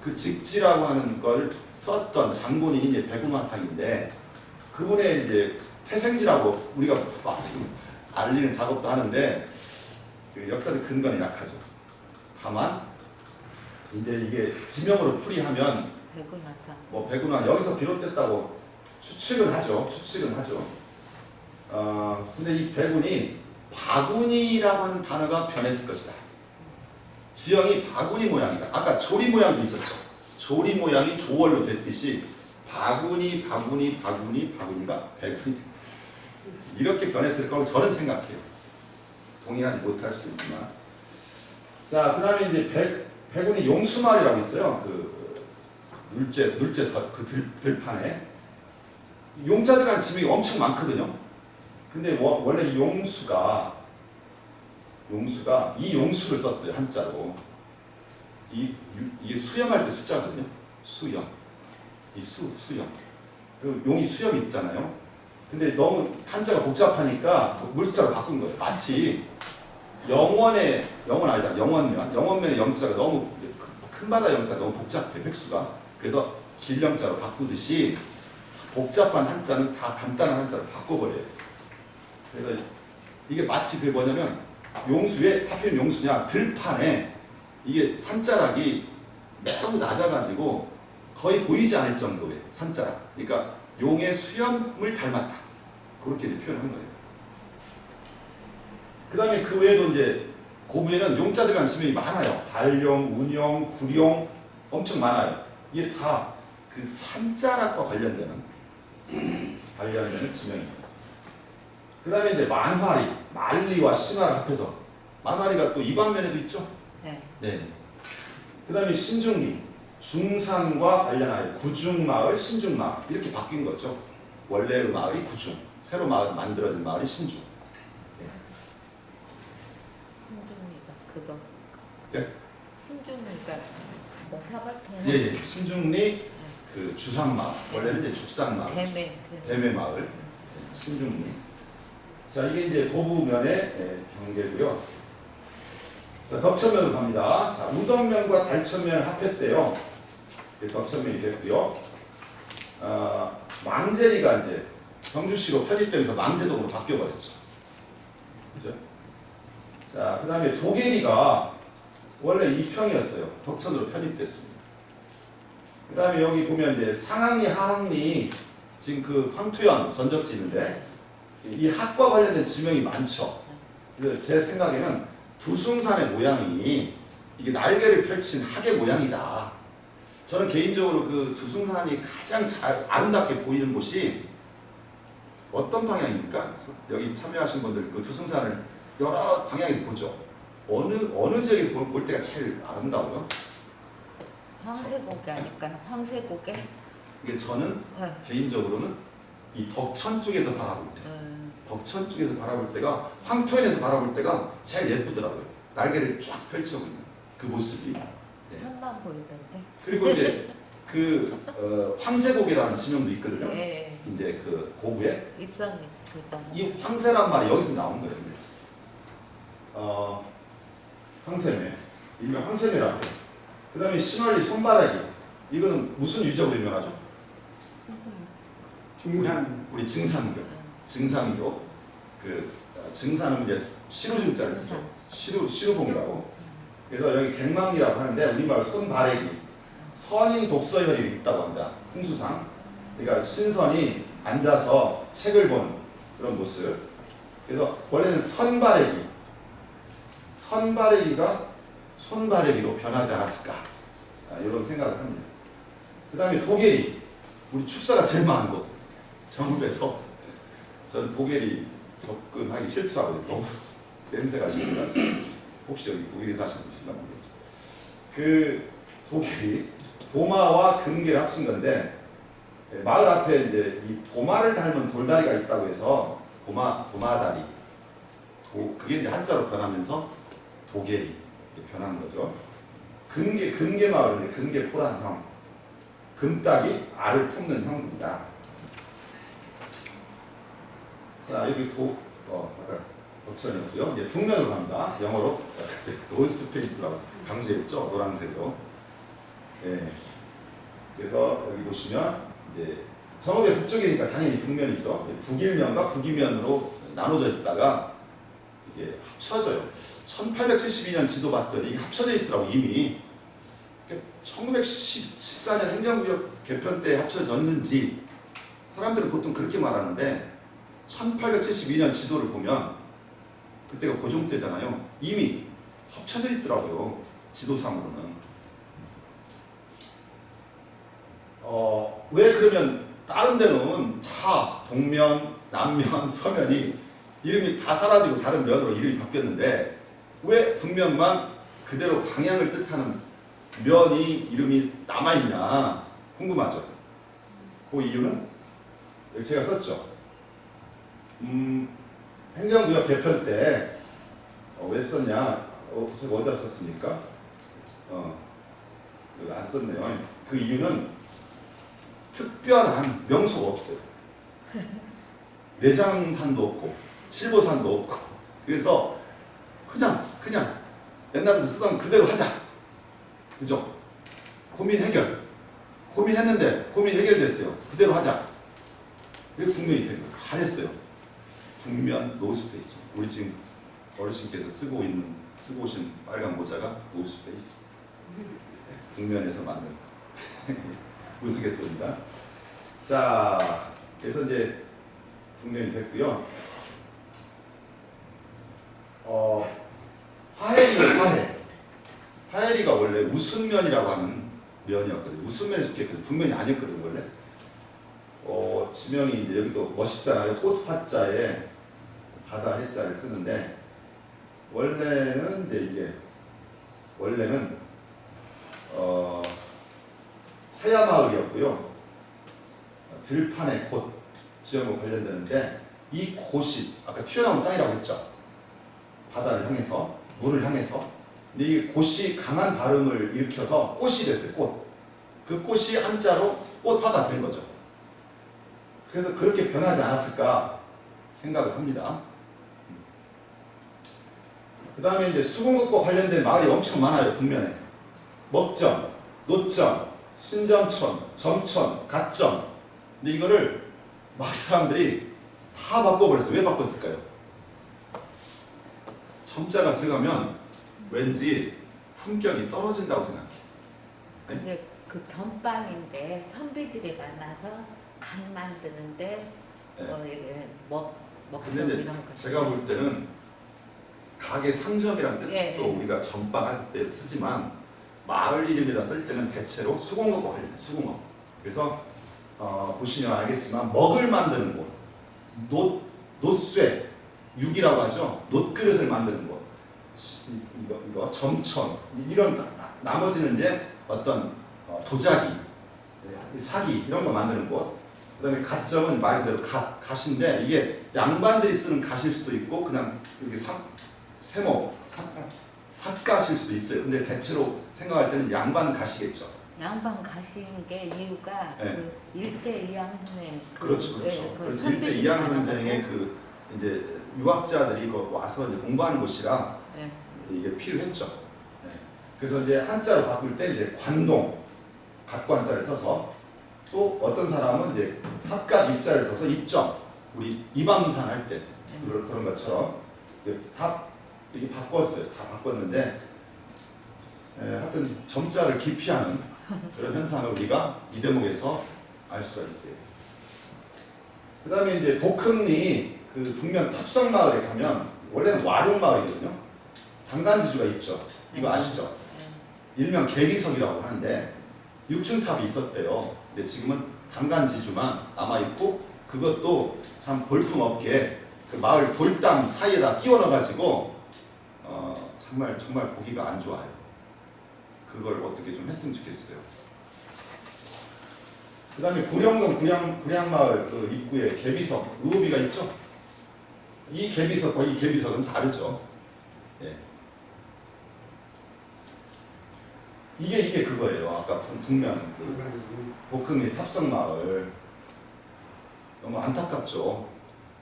그 직지라고 하는 걸 썼던 장본인이 이제 백운 화상인데 그분의 이제 태생지라고 우리가 막 지금 알리는 작업도 하는데 그 역사적 근거는 약하죠. 다만 이제 이게 지명으로 풀이하면 백운화상. 뭐 백운화 여기서 비롯됐다고 추측은 하죠. 근데 이 백운이 바구니라고 하는 단어가 변했을 것이다. 지형이 바구니 모양이다. 아까 조리 모양도 있었죠. 조리 모양이 조월로 됐듯이 바구니가 백운이 이렇게 변했을 거라고 저는 생각해요. 동의하지 못할 수 있지만. 자, 그 다음에 이제 백운이 용수마을이라고 있어요. 그 눌제 그 들판에 용자 들어간 지명이 엄청 많거든요. 근데 원래 이 용수가 이 용수를 썼어요. 한자로. 이게 수염할 때 숫자거든요. 수염. 수염. 그리고 용이 수염이 있잖아요. 근데 너무 한자가 복잡하니까 물숫자로 바꾼 거예요. 마치 영원 알잖아. 영원면의 영자가 너무 큰 바다 영자가 너무 복잡해. 획수가. 그래서 길영자로 바꾸듯이 복잡한 한자는 다 간단한 한자로 바꿔버려요. 그래서 이게 마치 그 뭐냐면 용수에 하필 용수냐 들판에 이게 산자락이 매우 낮아가지고 거의 보이지 않을 정도의 산자락. 그러니까 용의 수염을 닮았다. 그렇게 표현한 거예요. 그 다음에 그 외에도 이제 고구에는 용자 들어간 지명이 많아요. 발용, 운용, 구룡 엄청 많아요. 이게 다 그 산자락과 관련되는 지명입니다. 그 다음에 이제 만리와 신화를 합해서 만화리가 또 이방면에도 있죠. 네. 그 다음에 신중리, 중산과 관련하여 구중마을, 신중마을 이렇게 바뀐 거죠. 원래의 마을이 구중, 새로 만들어진 마을이 신중. 예? 신중이니까 뭐 사발통. 예. 신중리 그 주상마을, 원래는 이제 죽상마을, 대매마을, 신중리. 자, 이게 이제 고부면의 경계고요. 자, 덕천면으로 갑니다. 자, 우덕면과 달천면을 합했대요. 덕천면이 됐고요. 망제리가 이제 경주시로 편입되면서 망제동으로 바뀌어버렸죠. 그죠? 자, 그 다음에 도계리가 원래 이평이었어요. 덕천으로 편입됐습니다. 그 다음에 여기 보면 이제 상항리, 하항리, 지금 그 황투현 전적지 있는데, 이 학과 관련된 지명이 많죠. 그래서 제 생각에는 두숭산의 모양이 이게 날개를 펼친 학의 모양이다. 저는 개인적으로 그 두숭산이 가장 잘 아름답게 보이는 곳이 어떤 방향입니까? 여기 참여하신 분들 그 두숭산을 여러 방향에서 보죠. 어느 지역에서 볼 때가 제일 아름다워요? 황새고개 아닐까요? 황새고개? 이게 저는 개인적으로는 이 덕천 쪽에서 바라볼 때, 덕천 쪽에서 바라볼 때가 황토현에서 바라볼 때가 제일 예쁘더라고요. 날개를 쫙 펼쳐고 있는 그 모습이. 산만 보이던데. 그리고 이제 그 황새고개라는 지명도 있거든요. 이제 그 고부에 입산이 그다음. 이 황새란 말이 여기서 나온 거예요. 황새매, 일명 황새매라고. 그 다음에 신월리 손바라기. 이거는 무슨 유적으로 유명하죠? 중산. 우리 증산교. 증산교. 그 증산은 이제 시루증자를 쓰죠. 시루봉이라고. 그래서 여기 갱망리라고 하는데 우리말 손바래기. 선인 독서혈이 있다고 합니다. 풍수상. 그러니까 신선이 앉아서 책을 본 그런 모습. 그래서 원래는 선바래기. 선바래기가 손바래기로 변하지 않았을까. 이런 생각을 합니다. 그 다음에 도계리. 우리 축사가 제일 많은 곳. 정읍에서. 저는 도계리 접근하기 싫더라고요. 너무 냄새가 심해가지고. 혹시 여기 도계리 사시는 분 있나 모르겠죠. 그 도계리. 도마와 금계를 합친 건데, 마을 앞에 이제 이 도마를 닮은 돌다리가 있다고 해서 도마다리. 그게 이제 한자로 변하면서 도계리 변한 거죠. 금계 마을인데 금계포란 형. 금딱이 알을 품는 형입니다. 자, 여기 아까 덕천이었고요. 이제 북면으로 갑니다. 영어로 노스페이스라고 강조했죠. 노란색으로. 예. 그래서 여기 보시면 이제 정읍의 북쪽이니까 당연히 북면이죠. 북일면과 북이면으로 나눠져 있다가 이게 합쳐져요. 1872년 지도 봤더니 합쳐져 있더라고 이미. 1914년 행정구역 개편 때 합쳐졌는지 사람들은 보통 그렇게 말하는데 1872년 지도를 보면 그때가 고종 때잖아요. 이미 합쳐져 있더라고요. 지도상으로는. 왜 그러면 다른 데는 다 동면, 남면, 서면이 이름이 다 사라지고 다른 면으로 이름이 바뀌었는데 왜 북면만 그대로 방향을 뜻하는 면이 이름이 남아있냐 궁금하죠? 그 이유는 여기 제가 썼죠. 행정구역 개편 때 왜 썼냐? 제가 어디다 썼습니까? 여기 안 썼네요. 그 이유는 특별한 명소가 없어요. 내장산도 없고 칠보산도 없고 그래서 그냥 옛날부터 쓰던 그대로 하자. 그죠? 고민 해결했는데 고민 해결됐어요. 그대로 하자. 그래서 북면이 된 거예요. 잘했어요. 북면 노스페이스. 우리 지금 어르신께서 쓰고 오신 빨간 모자가 노스페이스. 북면에서 만든 우스갯소리입니다. 자, 그래서 이제 북면이 됐고요. 화해리가 원래 우순면이라고 하는 면이었거든요. 우순면에 속했거든요. 북면이 아니었거든요, 원래. 지명이 이제 여기도 멋있잖아요. 꽃 화자에 바다 해자를 쓰는데, 원래는 화야마을이었고요. 들판의 곳 지역과 관련되는데, 이 곳이 아까 튀어나온 땅이라고 했죠. 바다를 향해서, 물을 향해서. 근데 이 곳이 강한 발음을 일으켜서 꽃이 됐어요. 꽃. 그 꽃이 한자로 꽃화가 된 거죠. 그래서 그렇게 변하지 않았을까 생각을 합니다. 그 다음에 이제 수공급과 관련된 마을이 엄청 많아요. 북면에. 먹점, 노점, 신점촌, 점촌, 갓점. 근데 이거를 마을 사람들이 다 바꿔버렸어요. 왜 바꿨을까요? 점자가 들어가면 왠지 품격이 떨어진다고 생각해. 근데 그 전방인데 선비들이 많아서 간 만드는데 네. 이게 먹점 근데 이제 이런 거. 제가 볼 때는 가게 상점이란 뜻도 예. 우리가 전방할 때 쓰지만 마을 이름에다 쓸 때는 대체로 수공업과 관련해. 수공업. 그래서 보시면 알겠지만 먹을 만드는 곳, 놋쇠, 육이라고 하죠. 놋그릇을 만드는 곳, 이거 점천, 이런 나머지는 이제 어떤 도자기, 사기 이런 거 만드는 곳. 그다음에 갓점은 말 그대로 갓인데 이게 양반들이 쓰는 갓일 수도 있고 그냥 이렇게 세모, 삿갓일 수도 있어요. 근데 대체로 생각할 때는 양반 갓이겠죠. 양반 가신 게 이유가 네. 그 일제 이항 선생 그렇죠. 그 그래서 일제 이항 선생의 그 이제 유학자들이 와서 이제 공부하는 곳이라 네. 이게 필요했죠. 네. 그래서 이제 한자로 바꿀 때 이제 관동, 갓관자를 써서 또 어떤 사람은 이제 삿갓 입자를 써서 입점, 우리 이방산 할 때 그런 것처럼 다 이게 바꿨어요. 다 바꿨는데 하여튼 점자를 기피하는 그런 현상을 우리가 이 대목에서 알 수가 있어요. 그 다음에 이제 복흥리 그 북면 탑성마을에 가면 원래는 와룡마을이거든요. 단간지주가 있죠. 이거 아시죠? 일명 개비석이라고 하는데 6층 탑이 있었대요. 근데 지금은 단간지주만 남아있고 그것도 참 볼품없게 그 마을 돌담 사이에다 끼워 넣어가지고 정말 보기가 안 좋아요. 그걸 어떻게 좀 했으면 좋겠어요. 그 다음에 구령동 구량마을 그 입구에 개비석, 의호비가 있죠? 이 개비석과 이 개비석은 다르죠. 예. 이게 그거예요. 아까 북면 그 복흥리 탑성마을 너무 안타깝죠.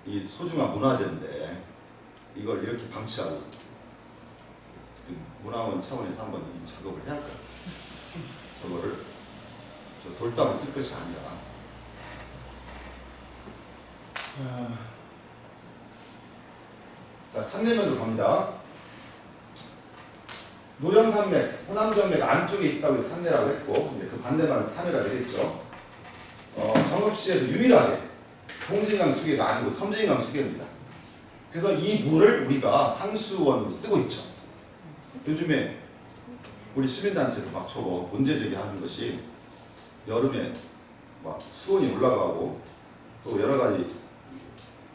이 소중한 문화재인데 이걸 이렇게 방치하고 문화원 차원에서 한번 이 작업을 해야 할까요? 저거를 저 돌담을 쓸 것이 아니라 자, 산내면으로 갑니다. 노정산맥, 호남정맥 안쪽에 있다고 산내라고 했고 이제 그 반대말은 산해가 되겠죠. 정읍시에서 유일하게 동진강 수계가 아니고 섬진강 수계입니다. 그래서 이 물을 우리가 상수원으로 쓰고 있죠. 요즘에 우리 시민단체에서 막 저거 문제제기하는 것이 여름에 막 수온이 올라가고 또 여러 가지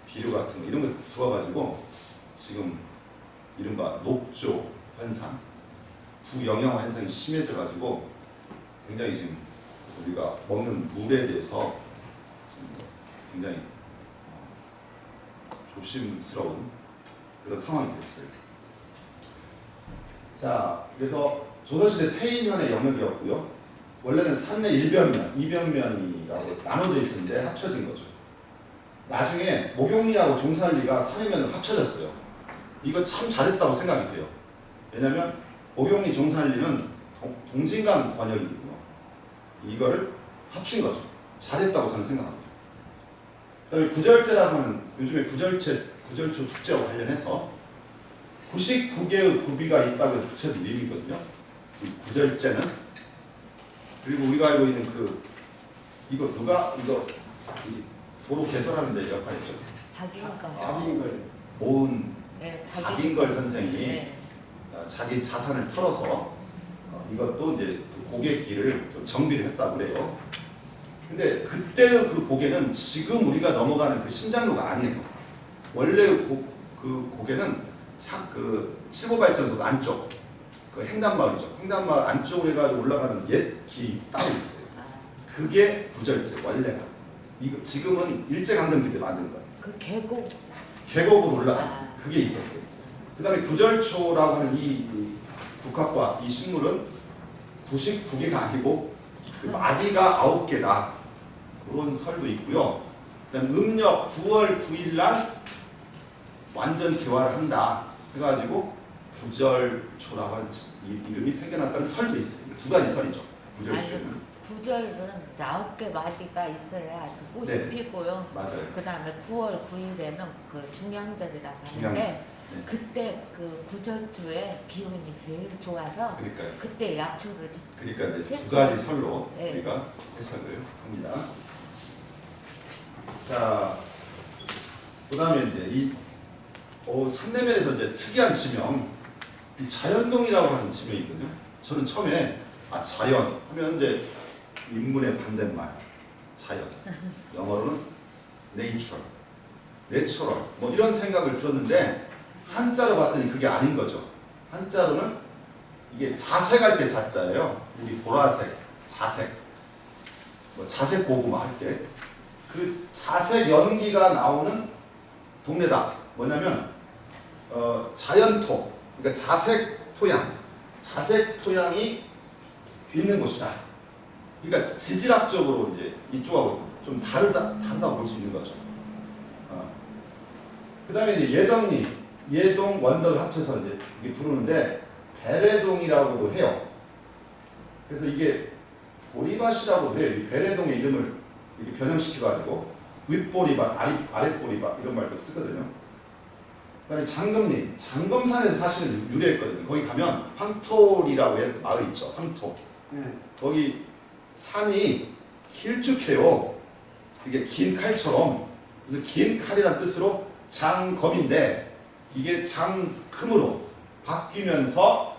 비료 같은 거 이런 거 좋아가지고 지금 이른바 녹조 현상, 부영양화 현상이 심해져가지고 굉장히 지금 우리가 먹는 물에 대해서 굉장히 조심스러운 그런 상황이 됐어요. 자, 그래서 조선시대 태인현의 영역이었고요. 원래는 산내 1변면, 2변면이라고 나눠져 있었는데 합쳐진 거죠. 나중에 목용리하고 종살리가 산해면으로 합쳐졌어요. 이거 참 잘했다고 생각이 돼요. 왜냐하면 목용리, 종살리는 동진강 권역이거든요. 이거를 합친 거죠. 잘했다고 저는 생각합니다. 그다음에 구절제라고 하는 요즘에 구절초 축제와 관련해서 99개의 구비가 있다고 해서 붙여진 이름이거든요. 이 구절제는 그리고 우리가 알고 있는 이거 도로 개설하는 데 역할했죠. 박인걸. 모은 네, 박인걸 선생이 네. 자기 자산을 털어서 이것도 이제 고갯길을 좀 정비를 했다고 그래요. 근데 그때의 그 고개는 지금 우리가 넘어가는 그 신장로가 아니에요. 원래 그 고개는 그 칠보발전소 안쪽 그 횡단마을이죠. 횡단마을 안쪽으로 해가지고 올라가는 옛 길이 따로 있어요. 그게 구절제 원래가. 이거 지금은 일제강점기 때 만든 거예요. 그 계곡으로 계곡으로 올라가는 그게 있었어요. 그 다음에 구절초라고 하는 이 국화과 이 식물은 99개가 아니고 그 마디가 9개다. 그런 설도 있고요. 그다음 음력 9월 9일 날 완전 개화를 한다 해가지고 구절초라고 하는 이름이 생겨났다는 설도 있어요. 두 가지 설이죠. 구절초는. 구절은 9개 마디가 있어야 꽃이 네. 피고요. 맞아요. 그 다음에 9월 9일에는 그 중양절이라고 중양절. 하는데 네. 그때 그 구절초에 기운이 제일 좋아서 그러니까요. 그때 약초를 그러니까 이제 두 가지 설로 네. 우리가 해석을 합니다. 자, 그다음에 이제 이 산내면에서 이제 특이한 지명, 이 자연동이라고 하는 지명이 있거든요. 저는 처음에 자연 하면 이제 인문의 반대말 자연, 영어로는 nature, natural 뭐 이런 생각을 들었는데 한자로 봤더니 그게 아닌 거죠. 한자로는 이게 자색할 때 자자예요. 우리 보라색, 자색, 뭐 자색 고구마 할 때 그 자색 연기가 나오는 동네다. 뭐냐면 자연토, 그러니까 자색 토양, 자색 토양이 있는 곳이다. 그러니까 지질학적으로 이제 이쪽하고 좀 다르다고 볼 수 있는 거죠. 그다음에 이제 예덕리, 예동, 원덕을 합쳐서 이제 이게 부르는데 베레동이라고도 해요. 그래서 이게 보리밭이라고도 해요. 이 베레동의 이름을 이렇게 변형시켜가지고 윗보리밭, 아랫보리밭 이런 말도 쓰거든요. 그다음에 장금리, 장금산에서 사실은 유래했거든요. 거기 가면 황토리라고 해 마을 있죠. 황토. 거기 산이 길쭉해요. 이게 긴 칼처럼. 그래서 긴 칼이란 뜻으로 장검인데 이게 장금으로 바뀌면서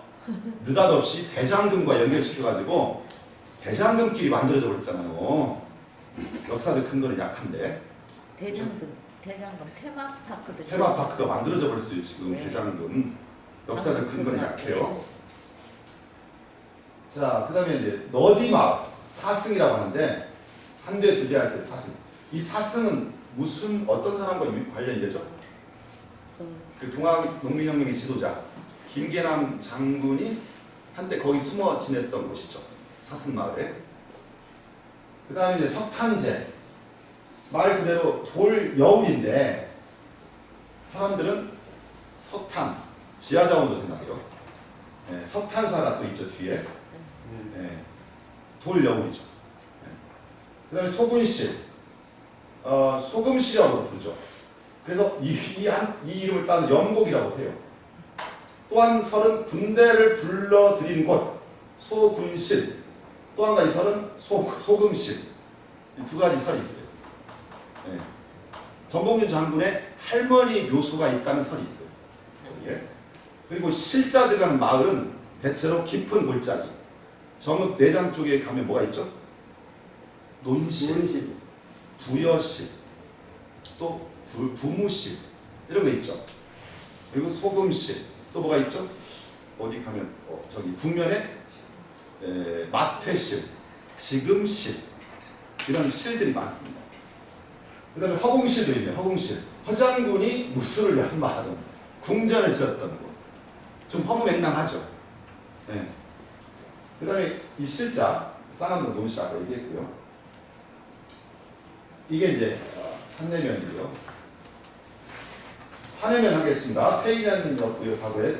느닷없이 대장금과 연결시켜가지고 대장금길이 만들어져 버렸잖아요. 역사적 근거는 약한데 대장금 테마파크도 테마파크가 만들어져 버렸어요. 지금 네. 대장금 역사적 근거는 약해요. 자, 그 다음에 이제 너디마을 사승이라고 하는데 한 대 두 대 할 때 사승. 이 사승은 무슨 어떤 사람과 관련이 되죠? 그 동학농민혁명의 지도자 김계남 장군이 한때 거기 숨어 지냈던 곳이죠. 사승마을에. 그 다음에 이제 석탄재. 말 그대로 돌 여울인데 사람들은 석탄, 지하자원도 생각해요. 네, 석탄사가 또 있죠 뒤에. 네, 돌 여울이죠. 네. 그 다음에 소근실, 소금시라고 부르죠. 그래서 이 이름을 따는 영곡이라고 해요. 또한 설은 군대를 불러들인 곳, 소군실. 또 한 가지 설은 소금실. 이 두 가지 설이 있어요. 네. 전봉준 장군의 할머니 묘소가 있다는 설이 있어요. 여기에. 그리고 실자 들어가는 마을은 대체로 깊은 골짜기. 정읍 내장 쪽에 가면 뭐가 있죠? 논실, 부여실, 또 부무실 이런 거 있죠. 그리고 소금실 또 뭐가 있죠? 어디 가면 저기 북면에 마태실, 지금실 이런 실들이 많습니다. 그 다음에 허공실도 있네요. 허공실. 허장군이 무술을 연마하던 궁전을 지었던 곳. 좀 허무맹랑하죠. 네. 그 다음에 이 실자 쌍암동 논실 아까 얘기했고요. 이게 이제 산내면이고요. 산내면 하겠습니다. 페이년이었고요. 과거에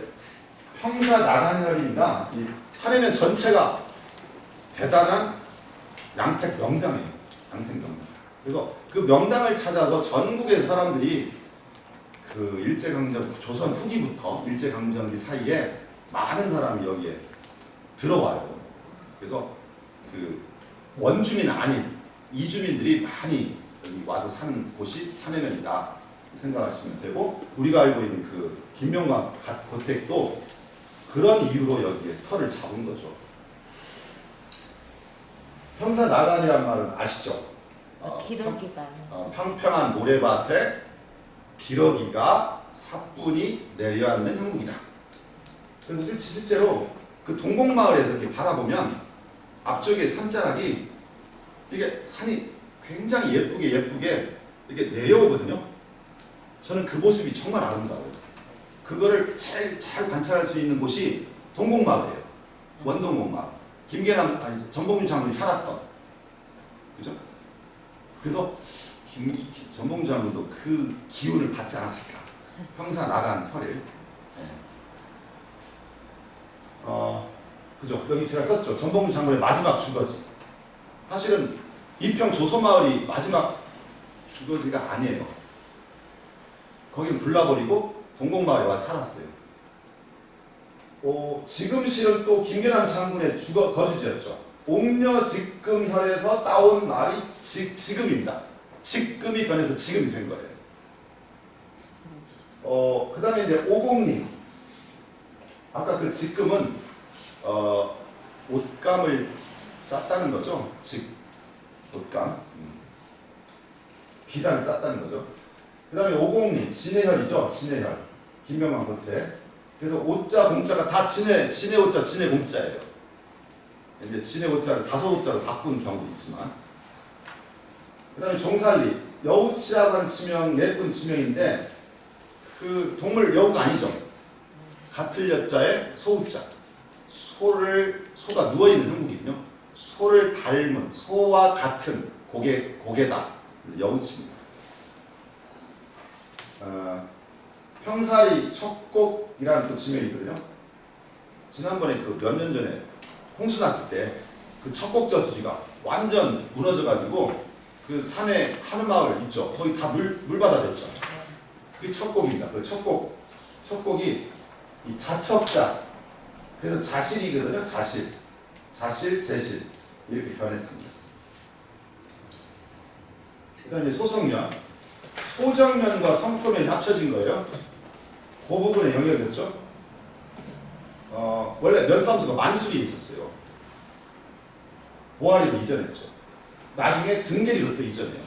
평사 나간혈입니다. 이 산내면 전체가 대단한 양택 명당이에요. 양택 명당. 그래서 그 명당을 찾아서 전국의 사람들이 그 일제강점 조선 후기부터 일제강점기 사이에 많은 사람이 여기에 들어와요. 그래서 그 원주민 아닌 이주민들이 많이 여기 와서 사는 곳이 산해면이다 생각하시면 되고, 우리가 알고 있는 그 김명관 고택도 그런 이유로 여기에 터를 잡은 거죠. 평사 나간이란 말은 아시죠? 기러기가 평평한 모래밭에 기러기가 사뿐히 내려앉는 형국이다. 그래서 실제로 그 동곡마을에서 이렇게 바라보면 앞쪽에 산자락이 이게 산이 굉장히 예쁘게 이렇게 내려오거든요. 저는 그 모습이 정말 아름다워요. 그거를 제일 잘 관찰할 수 있는 곳이 동곡마을이에요. 원동곡마을. 김계남 아니 전봉준 장군이 살았던, 그죠? 그래서 전봉준 장군도 그 기운을 받지 않았을까? 평사 나간 혈일. 네. 그죠? 여기 제가 썼죠. 전봉준 장군의 마지막 주거지. 사실은 이평 조소마을이 마지막 주거지가 아니에요. 거기는 불나버리고 동곡마을에 와서 살았어요. 지금 실은 또 김계남 장군의 거주지였죠. 옥녀직금혈에서 따온 말이 지금입니다. 직금이 변해서 지금이 된 거예요. 그 다음에 이제 오곡리. 아까 그 직금은 옷감을 짰다는 거죠. 옷감. 비단을 짰다는 거죠. 그 다음에 오곡리, 진해혈이죠. 진해혈. 김명만 못해. 그래서 오자, 공자가 다 진해 오자, 진해 공자예요. 이제 진해 오자를 다섯 오자로 바꾼 경우도 있지만. 그 다음에 종살리, 여우치라고 하는 지명, 예쁜 지명인데, 그 동물 여우가 아니죠. 같을 여자에 소우자. 소가 누워있는 형국이군요. 소를 닮은, 소와 같은 고개다. 여우치입니다. 평사리 척곡이라는 또 지명이 있거든요. 지난번에 그 몇 년 전에 홍수 났을 때 그 척곡 저수지가 완전 무너져가지고 그 산에 하늘마을 있죠. 거기 다 물바다 됐죠. 그게 척곡입니다. 그 척곡이 이 자척자. 그래서 자실이거든요. 자실, 제실 이렇게 변했습니다. 그다음에 소성면, 소정면과 성포면이 합쳐진 거예요. 그 부분의 영역이었죠. 원래 면사무소가 만수리에 있었어요. 보아리로 이전했죠. 나중에 등계리로 또 이전해요.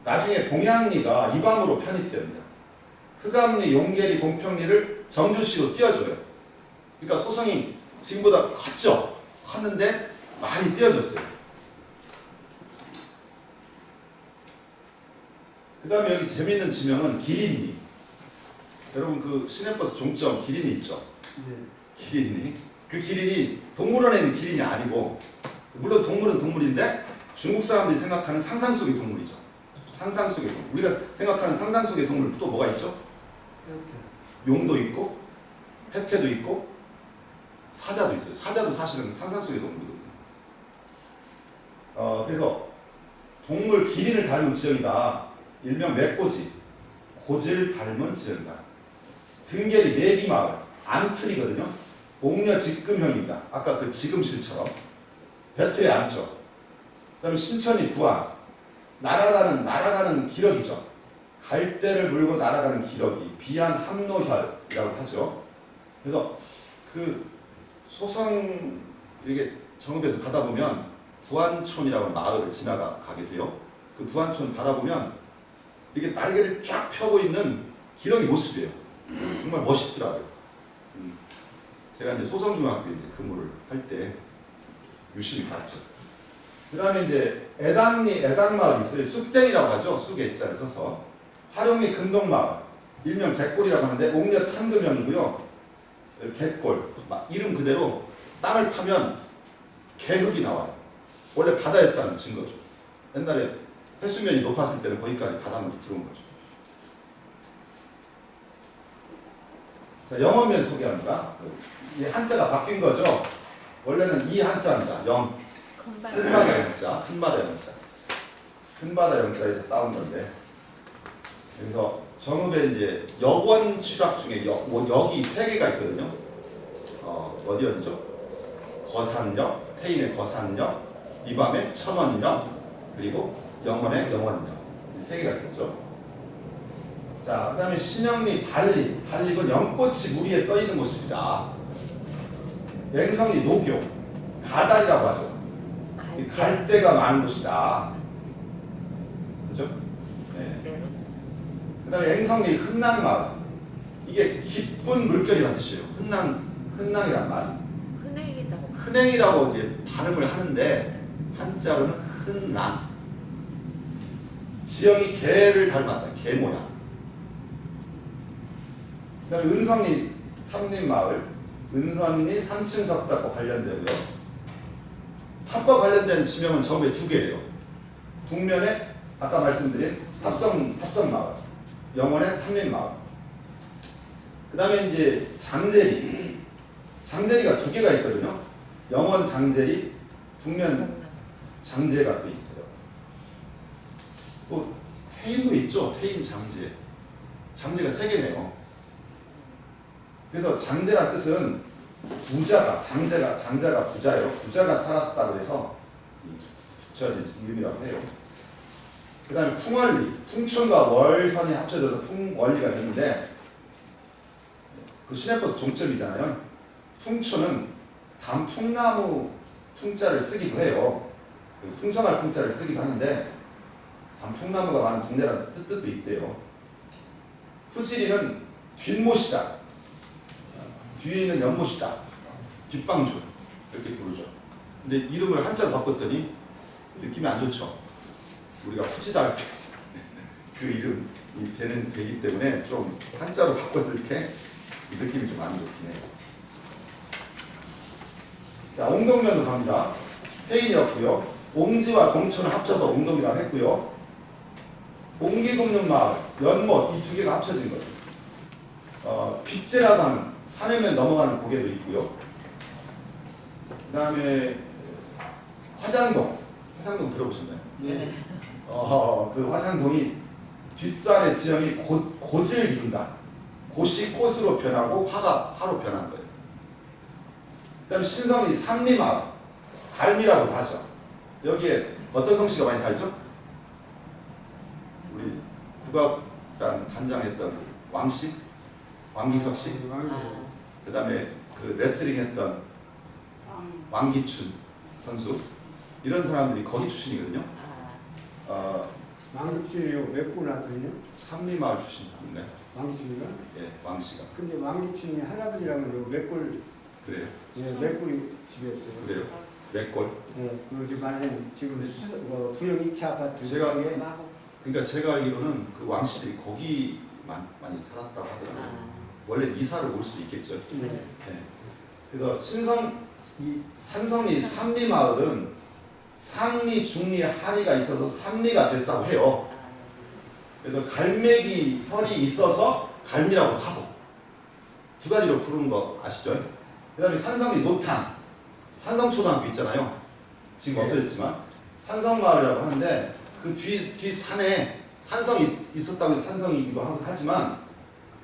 나중에 동양리가 이방으로 편입됩니다. 흑암리, 용계리, 공평리를 정주시로 띄워줘요. 그러니까 소성이 지금보다 컸죠. 컸는데 많이 띄워졌어요. 그 다음에 여기 재미있는 지명은 기린리. 여러분 그 시내버스 종점 기린리 있죠? 네. 기린리. 그 기린이 동물원에 있는 기린이 아니고, 물론 동물은 동물인데 중국 사람들이 생각하는 상상 속의 동물이죠. 상상 속의 동물. 우리가 생각하는 상상 속의 동물 또 뭐가 있죠? 용도 있고 해태도 있고 사자도 있어요. 사자도 사실은 상상 속의 동물이거든요. 그래서 동물 기린을 닮은 지역이다. 일명 맥고지, 고지를 닮은 지역이다. 등계리 내기마을, 안틀이거든요. 옥녀 직금형입니다. 아까 그 지금실처럼 배틀에 앉죠. 그 다음에 신천이 부안, 날아가는 기러기죠. 갈대를 물고 날아가는 기러기, 비안 함노혈이라고 하죠. 그래서 그 소성 이게 정읍에서 가다 보면 부안촌이라고 마을을 지나가게 돼요. 그 부안촌 바라보면 이게 날개를 쫙 펴고 있는 기러기 모습이에요. 정말 멋있더라고요. 제가 이제 소성중학교에 이제 근무를 할 때 유심히 봤죠. 그 다음에 이제 애당마을이 있어요. 쑥땡이라고 하죠. 쑥애자를 써서. 화룡리 금동마을, 일명 갯골이라고 하는데 옥녀 탕금형이고요. 갯골, 이름 그대로 땅을 파면 개흙이 나와요. 원래 바다였다는 증거죠. 옛날에 해수면이 높았을 때는 거기까지 바닷물이 들어온 거죠. 자, 영어면 소개합니다. 이 한자가 바뀐 거죠. 원래는 이 한자입니다. 큰바다 영자, 큰바다 영자에서 따온 건데, 그래서 정읍에 이제 역원 취락 중에 역이 3개가 있거든요. 어디죠? 거산역, 태인의 거산역, 이밤의 천원역, 그리고 영원의 영원역. 3개가 있었죠. 자, 그 다음에 신영리 발리건 연꽃이 물 위에 떠 있는 모습이다. 맹성리 노교, 가달이라고 하죠. 갈대가 많은 곳이다. 그렇죠? 네. 그 다음에 앵성리 흔낭마을. 이게 기쁜 물결이라는 뜻이에요. 흔낭이란 말. 흔행이라고 이제 발음을 하는데 한자로는 흔낭. 지형이 개를 닮았다. 개 모양. 그 다음에 은성리 탑립마을, 은선리 3층 석탑과 관련되고요. 탑과 관련된 지명은 전부에 2개예요. 북면에 아까 말씀드린 탑성마을, 영원의 탑립마을. 그 다음에 이제 장제리가 2개가 있거든요. 영원 장제리, 북면 장제가 또 있어요. 또 태인도 있죠. 태인 장제. 장제가 3개네요. 그래서 장제란 뜻은 장자가 부자예요. 부자가 살았다고 해서 붙여진 이름이라고 해요. 그 다음에 풍월리, 풍촌과 월현이 합쳐져서 풍월리가 되는데 그 시내버스 종점이잖아요. 풍촌은 단풍나무 풍자를 쓰기도 해요. 풍성할 풍자를 쓰기도 하는데 단풍나무가 많은 동네라는 뜻도 있대요. 후지리는 뒷못이다. 뒤에 있는 연못이다. 뒷방주 이렇게 부르죠. 근데 이름을 한자로 바꿨더니 느낌이 안 좋죠. 우리가 후지다 할 때 그 이름이 되기 때문에 좀 한자로 바꿨을 때 느낌이 좀 안 좋긴 해요. 자, 옹동면으로 갑니다. 태인이었고요. 옹지와 동천을 합쳐서 옹동이라고 했고요. 옹기 굽는 마을, 연못 이 2개가 합쳐진 거죠. 빗재라고 하는 산에면 넘어가는 고개도 있고요. 그 다음에 화장동 들어보셨나요? 네. 그 화장동이 뒷산의 지형이 고지를 이룬다. 고시 꽃으로 변하고 화가 화로 변한 거예요. 그 다음에 신성이 삼리마을, 갈미라고 하죠. 여기에 어떤 성씨가 많이 살죠? 우리 국악단 단장했던 왕씨? 왕기석 씨? 그 다음에 그 레슬링 했던 왕기춘 선수 이런 사람들이 거기 출신이거든요. 왕기춘이 외국 나더니요? 삼리마을 출신인데. 왕기춘이가? 예, 왕씨가. 근데 왕기춘이 할아버지랑은 맥골, 그래요. 예, 맥골이 집이었어요. 그래요. 맥골. 예, 그 말은 지금 구형 2차 아파트. 제가- 그러니까 제가 알기로는 그 왕씨들이 거기 많이 살았다고 하더라고요. 원래 이사를 올 수도 있겠죠. 네. 네. 그래서 산성리 삼리마을은 상리, 중리, 한리가 있어서 삼리가 됐다고 해요. 그래서 갈매기 혈이 있어서 갈미라고 하고 2가지로 부르는 거 아시죠? 그 다음에 산성리 노탄, 산성초등학교 있잖아요. 지금 없어졌지만 산성마을이라고 하는데 그 뒤 산에 산성이 있었다고 해서 산성이기도 하지만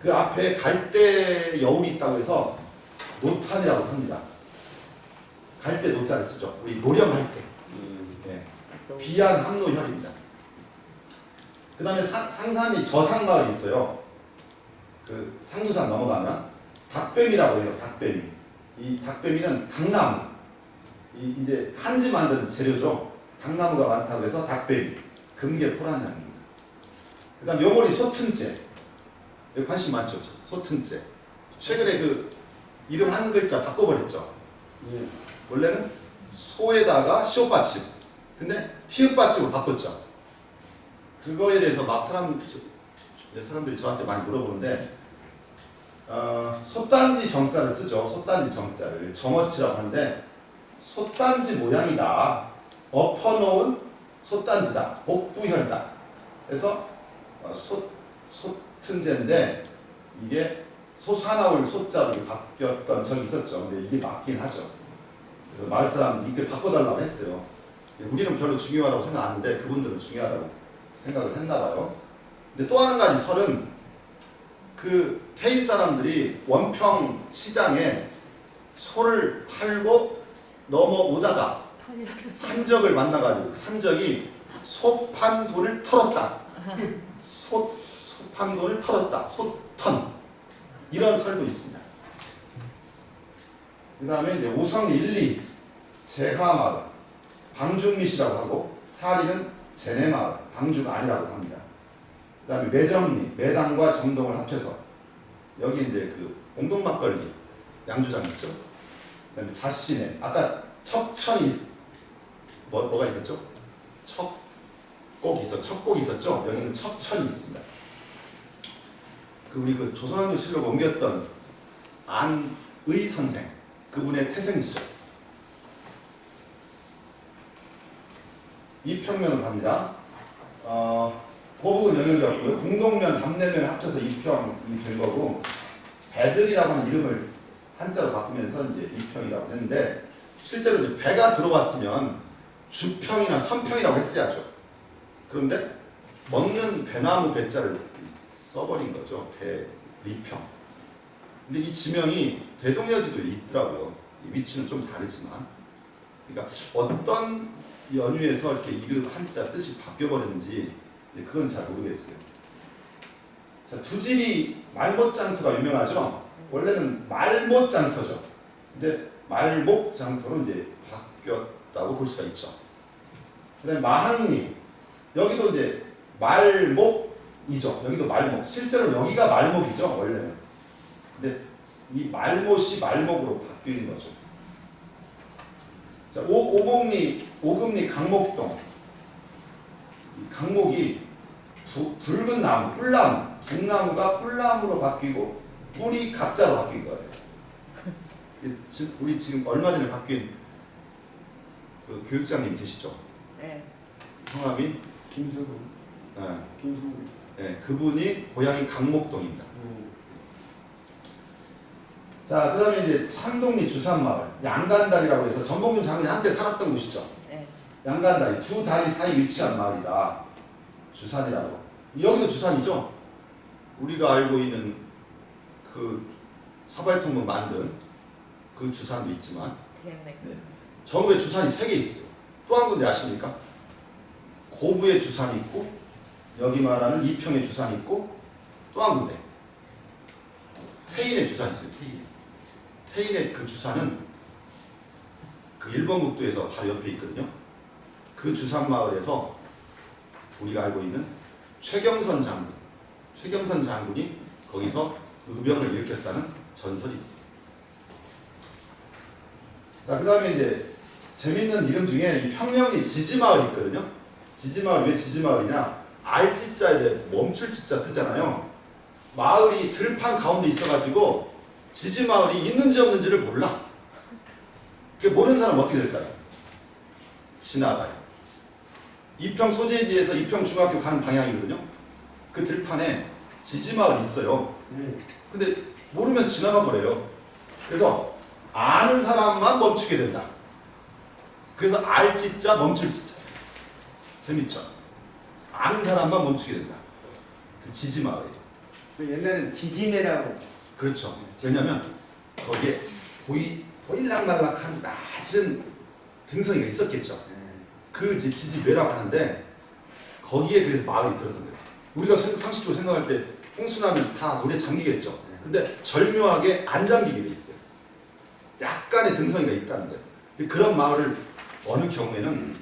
그 앞에 갈대 여울이 있다고 해서 노탄이라고 합니다. 갈대 노자를 쓰죠. 우리 노령할 때. 네. 비안 항노혈입니다. 그 다음에 상산이 저상마을이 있어요. 그 상두산 넘어가면 닭뱀이라고 해요. 닭뱀이. 이 닭뱀이는 당나무. 이제 한지 만드는 재료죠. 당나무가 많다고 해서 닭뱀이. 금계 포란향입니다. 그 다음 요거리 소튼제. 여기 관심 많죠? 소튼제. 최근에 그 이름 한 글자 바꿔버렸죠. 예. 원래는 소에다가 시옷받침. 근데 티읕받침으로 바꿨죠. 그거에 대해서 막 사람들이 저한테 많이 물어보는데 솥단지 정자를 쓰죠. 솥단지 정자를 정어치라고 하는데 솥단지 모양이다. 엎어놓은 솥단지다. 복부혈다. 그래서 소튼제인데 이게 소사나올 소자로 바뀌었던 적이 있었죠. 근데 이게 맞긴 하죠. 그래서 마을 사람들이 이걸 바꿔달라고 했어요. 우리는 별로 중요하다고 생각 안 하는데 그분들은 중요하다고 생각을 했나 봐요. 근데 또 한 가지 설은 그 태인 사람들이 원평 시장에 소를 팔고 넘어오다가 산적을 만나가지고 산적이 소판 돈을 털었다. 소판 돈을 털었다. 소턴. 이런 설도 있습니다. 그 다음에 이제 오성 1, 2 제하마을 방중리시라고 하고 사리는 제네마을 방주가 아니라고 합니다. 그 다음에 매정리 매당과 정동을 합쳐서 여기 이제 그 공동막걸리 양조장 있죠. 그 다음에 자신의 아까 척천이 뭐가 있었죠? 척곡이 있었죠. 여기는 척천이 있습니다. 그 우리 그 조선왕조 실록 옮겼던 안의 선생, 그분의 태생지죠. 이평면으로 갑니다. 고북은 영역이었고요. 궁동면, 담내면 합쳐서 이평이 된 거고, 배들이라고 하는 이름을 한자로 바꾸면서 이제 이평이라고 했는데, 실제로 이제 배가 들어왔으면 주평이나 선평이라고 했어야죠. 그런데 먹는 배나무 배자를 써버린 거죠. 배, 리평. 근데 이 지명이 대동여지도에 있더라고요. 위치는 좀 다르지만, 그러니까 어떤 연유에서 이렇게 이름 한자 뜻이 바뀌어버렸는지 그건 잘 모르겠어요. 자, 두질이 말못장터가 유명하죠. 원래는 말못장터죠. 근데 말목장터로 이제 바뀌었다고 볼 수가 있죠. 그다음에 마항리, 여기도 이제 말목이죠. 여기도 말목. 실제로 여기가 말목이죠. 원래는. 근데 이 말못이 말목으로 바뀐 거죠. 자, 오금리 강목동. 이 강목이 붉은 나무, 뿔나무, 북나무가 뿔나무로 바뀌고 뿔이 갑자로 바뀐 거예요. 우리 지금 얼마 전에 바뀐 그 교육장님 계시죠? 네. 성함이 김수구. 네. 김수구. 네, 그분이 고향이 강목동입니다. 자, 그 다음에 이제 창동리 주산마을, 양간다리라고 해서 전봉준 장군이 한때 살았던 곳이죠. 네. 양간다리, 두 다리 사이 위치한 마을이다. 주산이라고. 여기도 주산이죠. 우리가 알고 있는 그 사발통문 만든 그 주산도 있지만, 네. 전국에 주산이 3개 있어요. 또 한 군데 아십니까? 고부의 주산이 있고, 여기 말하는 이평의 주산이 있고, 또 한 군데 태인의 주산이 있어요. 태인의 그 주산은 그 일본 국도에서 바로 옆에 있거든요. 그 주산 마을에서 우리가 알고 있는 최경선 장군이 거기서 의병을 일으켰다는 전설이 있습니다. 자, 그 다음에 이제 재밌는 이름 중에 이 평명리 지지마을이 있거든요. 지지마을, 왜 지지마을이냐? 알지자에 대해 멈출지자 쓰잖아요. 마을이 들판 가운데 있어가지고 지지마을이 있는지 없는지를 몰라. 그 모르는 사람 어떻게 될까요? 지나가요. 이평 소재지에서 이평 중학교 가는 방향이거든요. 그 들판에 지지마을이 있어요. 근데 모르면 지나가 버려요. 그래서 아는 사람만 멈추게 된다. 그래서 알지자 멈출지자. 재밌죠? 아는 사람만 멈추게 된다. 그 지지마을이에요. 옛날엔 지지매라고. 그렇죠. 왜냐면 거기에 보일락말락한 낮은 등성이가 있었겠죠. 그 이제 지지매라고 하는데 거기에 그래서 마을이 들어선 거예요. 우리가 상식적으로 생각할 때 홍수나면 다 물에 잠기겠죠. 근데 절묘하게 안 잠기게 돼 있어요. 약간의 등성이가 있다는 거예요. 그런 마을을 어느 경우에는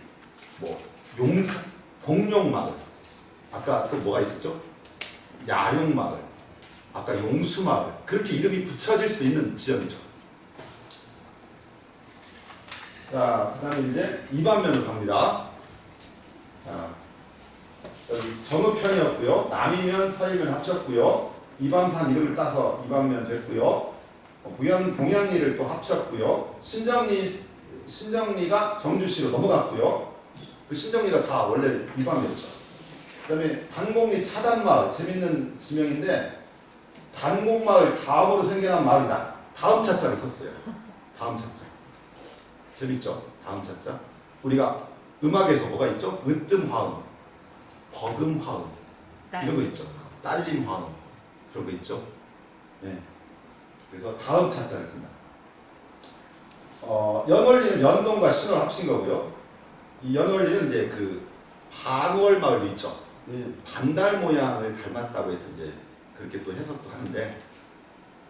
뭐 공룡마을, 아까 또 뭐가 있었죠? 야룡마을, 아까 용수마을, 그렇게 이름이 붙여질 수 있는 지역이죠. 자, 그 다음에 이제 2반면으로 갑니다. 자, 여기 정읍편이었고요. 남이면, 서이면 합쳤고요. 이방산 이름을 따서 2반면 됐고요. 봉양리를 또 합쳤고요. 신정리가 정주시로 넘어갔고요. 그 신정리가 다 원래 2반면이죠. 그 다음에 단곡리 차단마을, 재밌는 지명인데 단곡마을 다음으로 생겨난 마을이다. 다음 차자를 썼어요. 다음 차자. 재밌죠? 다음 차자. 우리가 음악에서 뭐가 있죠? 으뜸화음, 버금화음, 이런 거 있죠. 딸림화음, 그런 거 있죠. 네. 그래서 다음 차자를 씁니다. 연월리는 연동과 신월 합친 거고요. 이 연월리는 이제 그 반월 마을도 있죠. 반달 모양을 닮았다고 해서 이제 그렇게 또 해석도 하는데,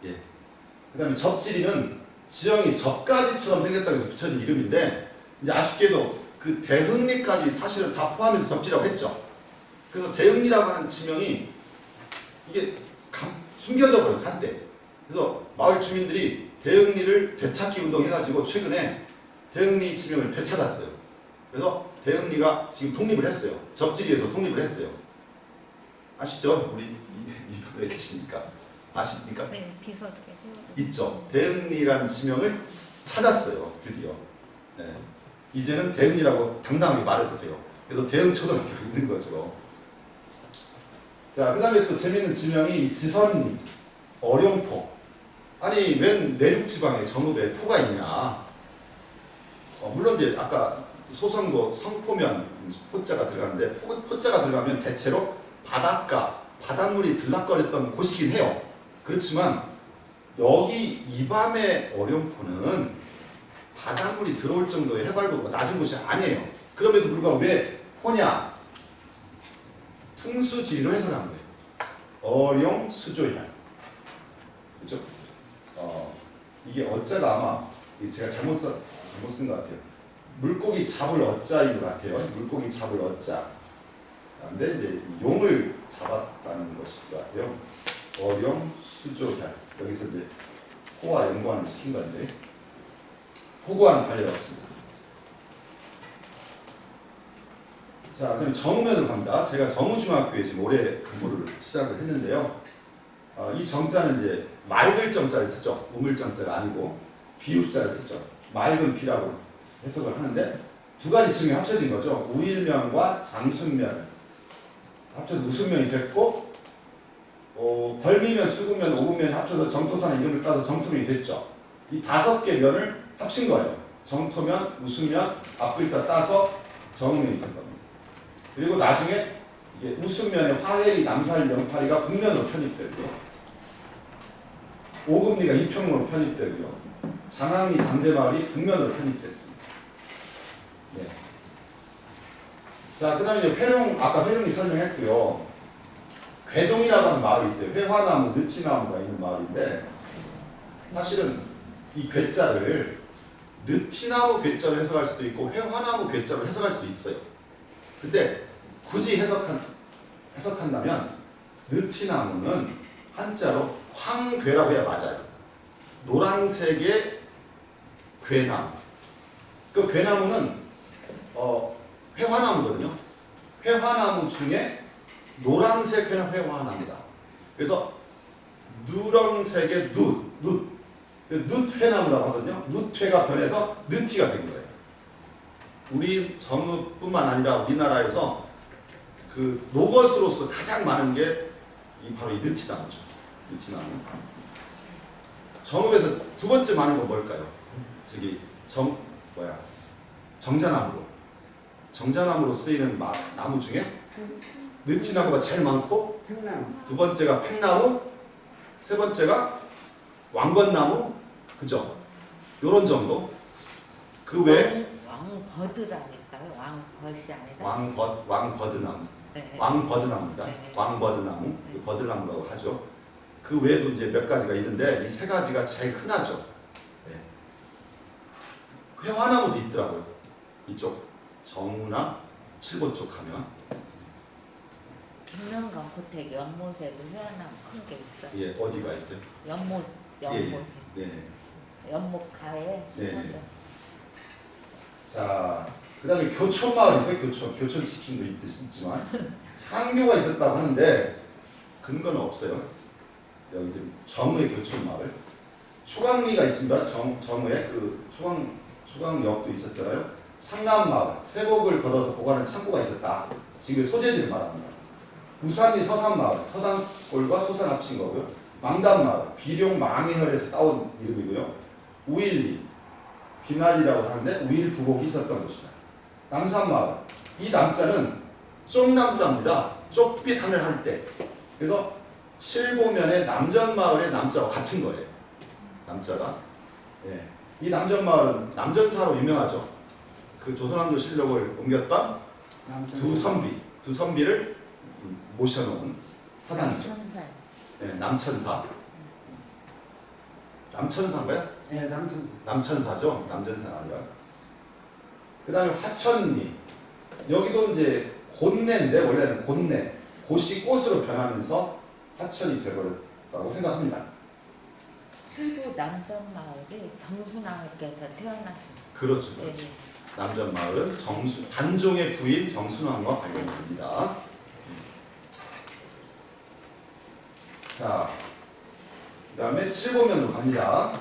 예. 그다음에 접지리는 지형이 접가지처럼 생겼다고 해서 붙여진 이름인데, 이제 아쉽게도 그 대흥리까지 사실은 다 포함해서 접지라고 했죠. 그래서 대흥리라고 하는 지명이 이게 숨겨져 버렸어요, 한때. 그래서 마을 주민들이 대흥리를 되찾기 운동해가지고 최근에 대흥리 지명을 되찾았어요. 그래서 대흥리가 지금 독립을 했어요. 접지리에서 독립을 했어요. 아시죠? 우리 이분에 계시니까. 아십니까? 네, 비서들에 있죠. 대응리라는 지명을 찾았어요. 드디어. 네. 이제는 대응리라고 당당하게 말해도 돼요. 그래서 대응초등학교가 있는 거죠. 자, 그 다음에 또 재밌는 지명이 이 지선리, 어룡포. 아니 웬 내륙지방에 정읍에 포가 있냐. 물론 이제 아까 소선고 성포면 포자가 들어가는데 포자가 들어가면 대체로 바닷가, 바닷물이 들락거렸던 곳이긴 해요. 그렇지만 여기 이 밤의 어룡포는 바닷물이 들어올 정도의 해발도가 낮은 곳이 아니에요. 그럼에도 불구하고 왜 포냐? 풍수지리로 해석한 거예요. 어룡수조현. 그렇죠? 이게 어자가 아마 제가 잘못 쓴 것 같아요. 물고기 잡을 어자인 것 같아요. 물고기 잡을 어자. 근데 이제 용을 잡았다는 것일 것 같아요. 어룡수조현. 여기서 이제 포와 연관을 시킨 건데 포고한 관련없습니다. 자, 그럼 정읍면으로 갑니다. 제가 정우중학교에 지금 올해 근무를 시작을 했는데요. 이 정자는 이제 맑을 정자를 쓰죠. 우물정자가 아니고 비읍자를 쓰죠. 맑은 비라고 해석을 하는데 두 가지 층이 합쳐진 거죠. 우일면과 장순면 합쳐서 우순면이 됐고 벌미면, 수구면, 오구면이 합쳐서 정토산의 이름을 따서 정토면이 됐죠. 이 5개 면을 합친 거예요. 정토면, 우순면, 앞글자 따서 정읍면이 된 겁니다. 그리고 나중에 이게 우순면에 화해리, 남살, 영파리가 북면으로 편입되고요. 오금리가 이평으로 편입되고요. 장항리, 잠대마을이 북면으로 편입됐습니다. 네. 자, 그 다음에 이제 회룡, 아까 회룡이 설명했고요. 괴동이라고 하는 마을이 있어요. 회화나무, 느티나무가 있는 마을인데 사실은 이 괴자를 느티나무 괴자로 해석할 수도 있고 회화나무 괴자로 해석할 수도 있어요. 근데 굳이 해석한다면 느티나무는 한자로 황괴라고 해야 맞아요. 노란색의 괴나무. 그 괴나무는 회화나무거든요. 회화나무 중에 노란색 회화나무다. 그래서 누렁색의 눕회나무라고 하거든요. 눕회가 변해서 느티가 된 거예요. 우리 정읍뿐만 아니라 우리나라에서 그 노것으로서 가장 많은 게 바로 이 느티나무죠. 느티나무. 정읍에서 두 번째 많은 건 뭘까요? 정자나무로 쓰이는 나무 중에 느티나무가 제일 많고 팽나무. 두 번째가 팽나무, 세 번째가 왕건나무, 그죠? 요런 정도. 그 외에 왕버드라니까요. 왕벗이 아니라 왕버드나무. 네. 왕버드나무입니다. 네. 왕버드나무, 네. 버드나무라고 하죠. 그 외에도 이제 몇 가지가 있는데 이 세 가지가 제일 흔하죠. 네. 회화나무도 있더라고요. 이쪽 정우나 칠보 쪽 가면. 김명강 호택 연못에도 회화나무 큰 게 있어요. 예, 어디가 있어요? 연못에 네. 연못 가에 심어져. 자, 그 다음에 교촌마을 있어요. 교촌시킨도 있지만 향교가 있었다고 하는데 근거는 없어요. 여기 지금 정의 교촌마을 초강리가 있습니다. 정의에 그 초강역도 있었잖아요. 창남마을 세곡을 걷어서 보관하는 창고가 있었다. 지금 소재지를 말합니다. 우산리 서산마을 서산골과 소산 합친 거고요. 망단마을 비룡 망해혈에서 따온 이름이고요. 우일리 비날리라고 하는데 우일 부곡이 있었던 곳이다. 남산마을 이 남자는 쪽남자입니다. 쪽빛 하늘 할 때. 그래서 칠보면의 남전마을의 남자와 같은 거예요. 남자가. 예. 이 남전마을은 남전사로 유명하죠. 그 조선왕조 실록을 옮겼던 두 선비를 모셔놓은 사당이죠. 네, 남천사. 남천사인가요? 네, 남천사죠. 남전사가 아니라. 그 다음에 화천리. 여기도 이제 곤내인데 원래는 곤내. 곳이 꽃으로 변하면서 화천이 되어버렸다고 생각합니다. 칠부 남전마을이 정순왕께서 태어났습니다. 그렇죠. 네. 남전마을은 단종의 부인 정순왕과 관련됩니다. 자, 그다음에 7보면으로 갑니다.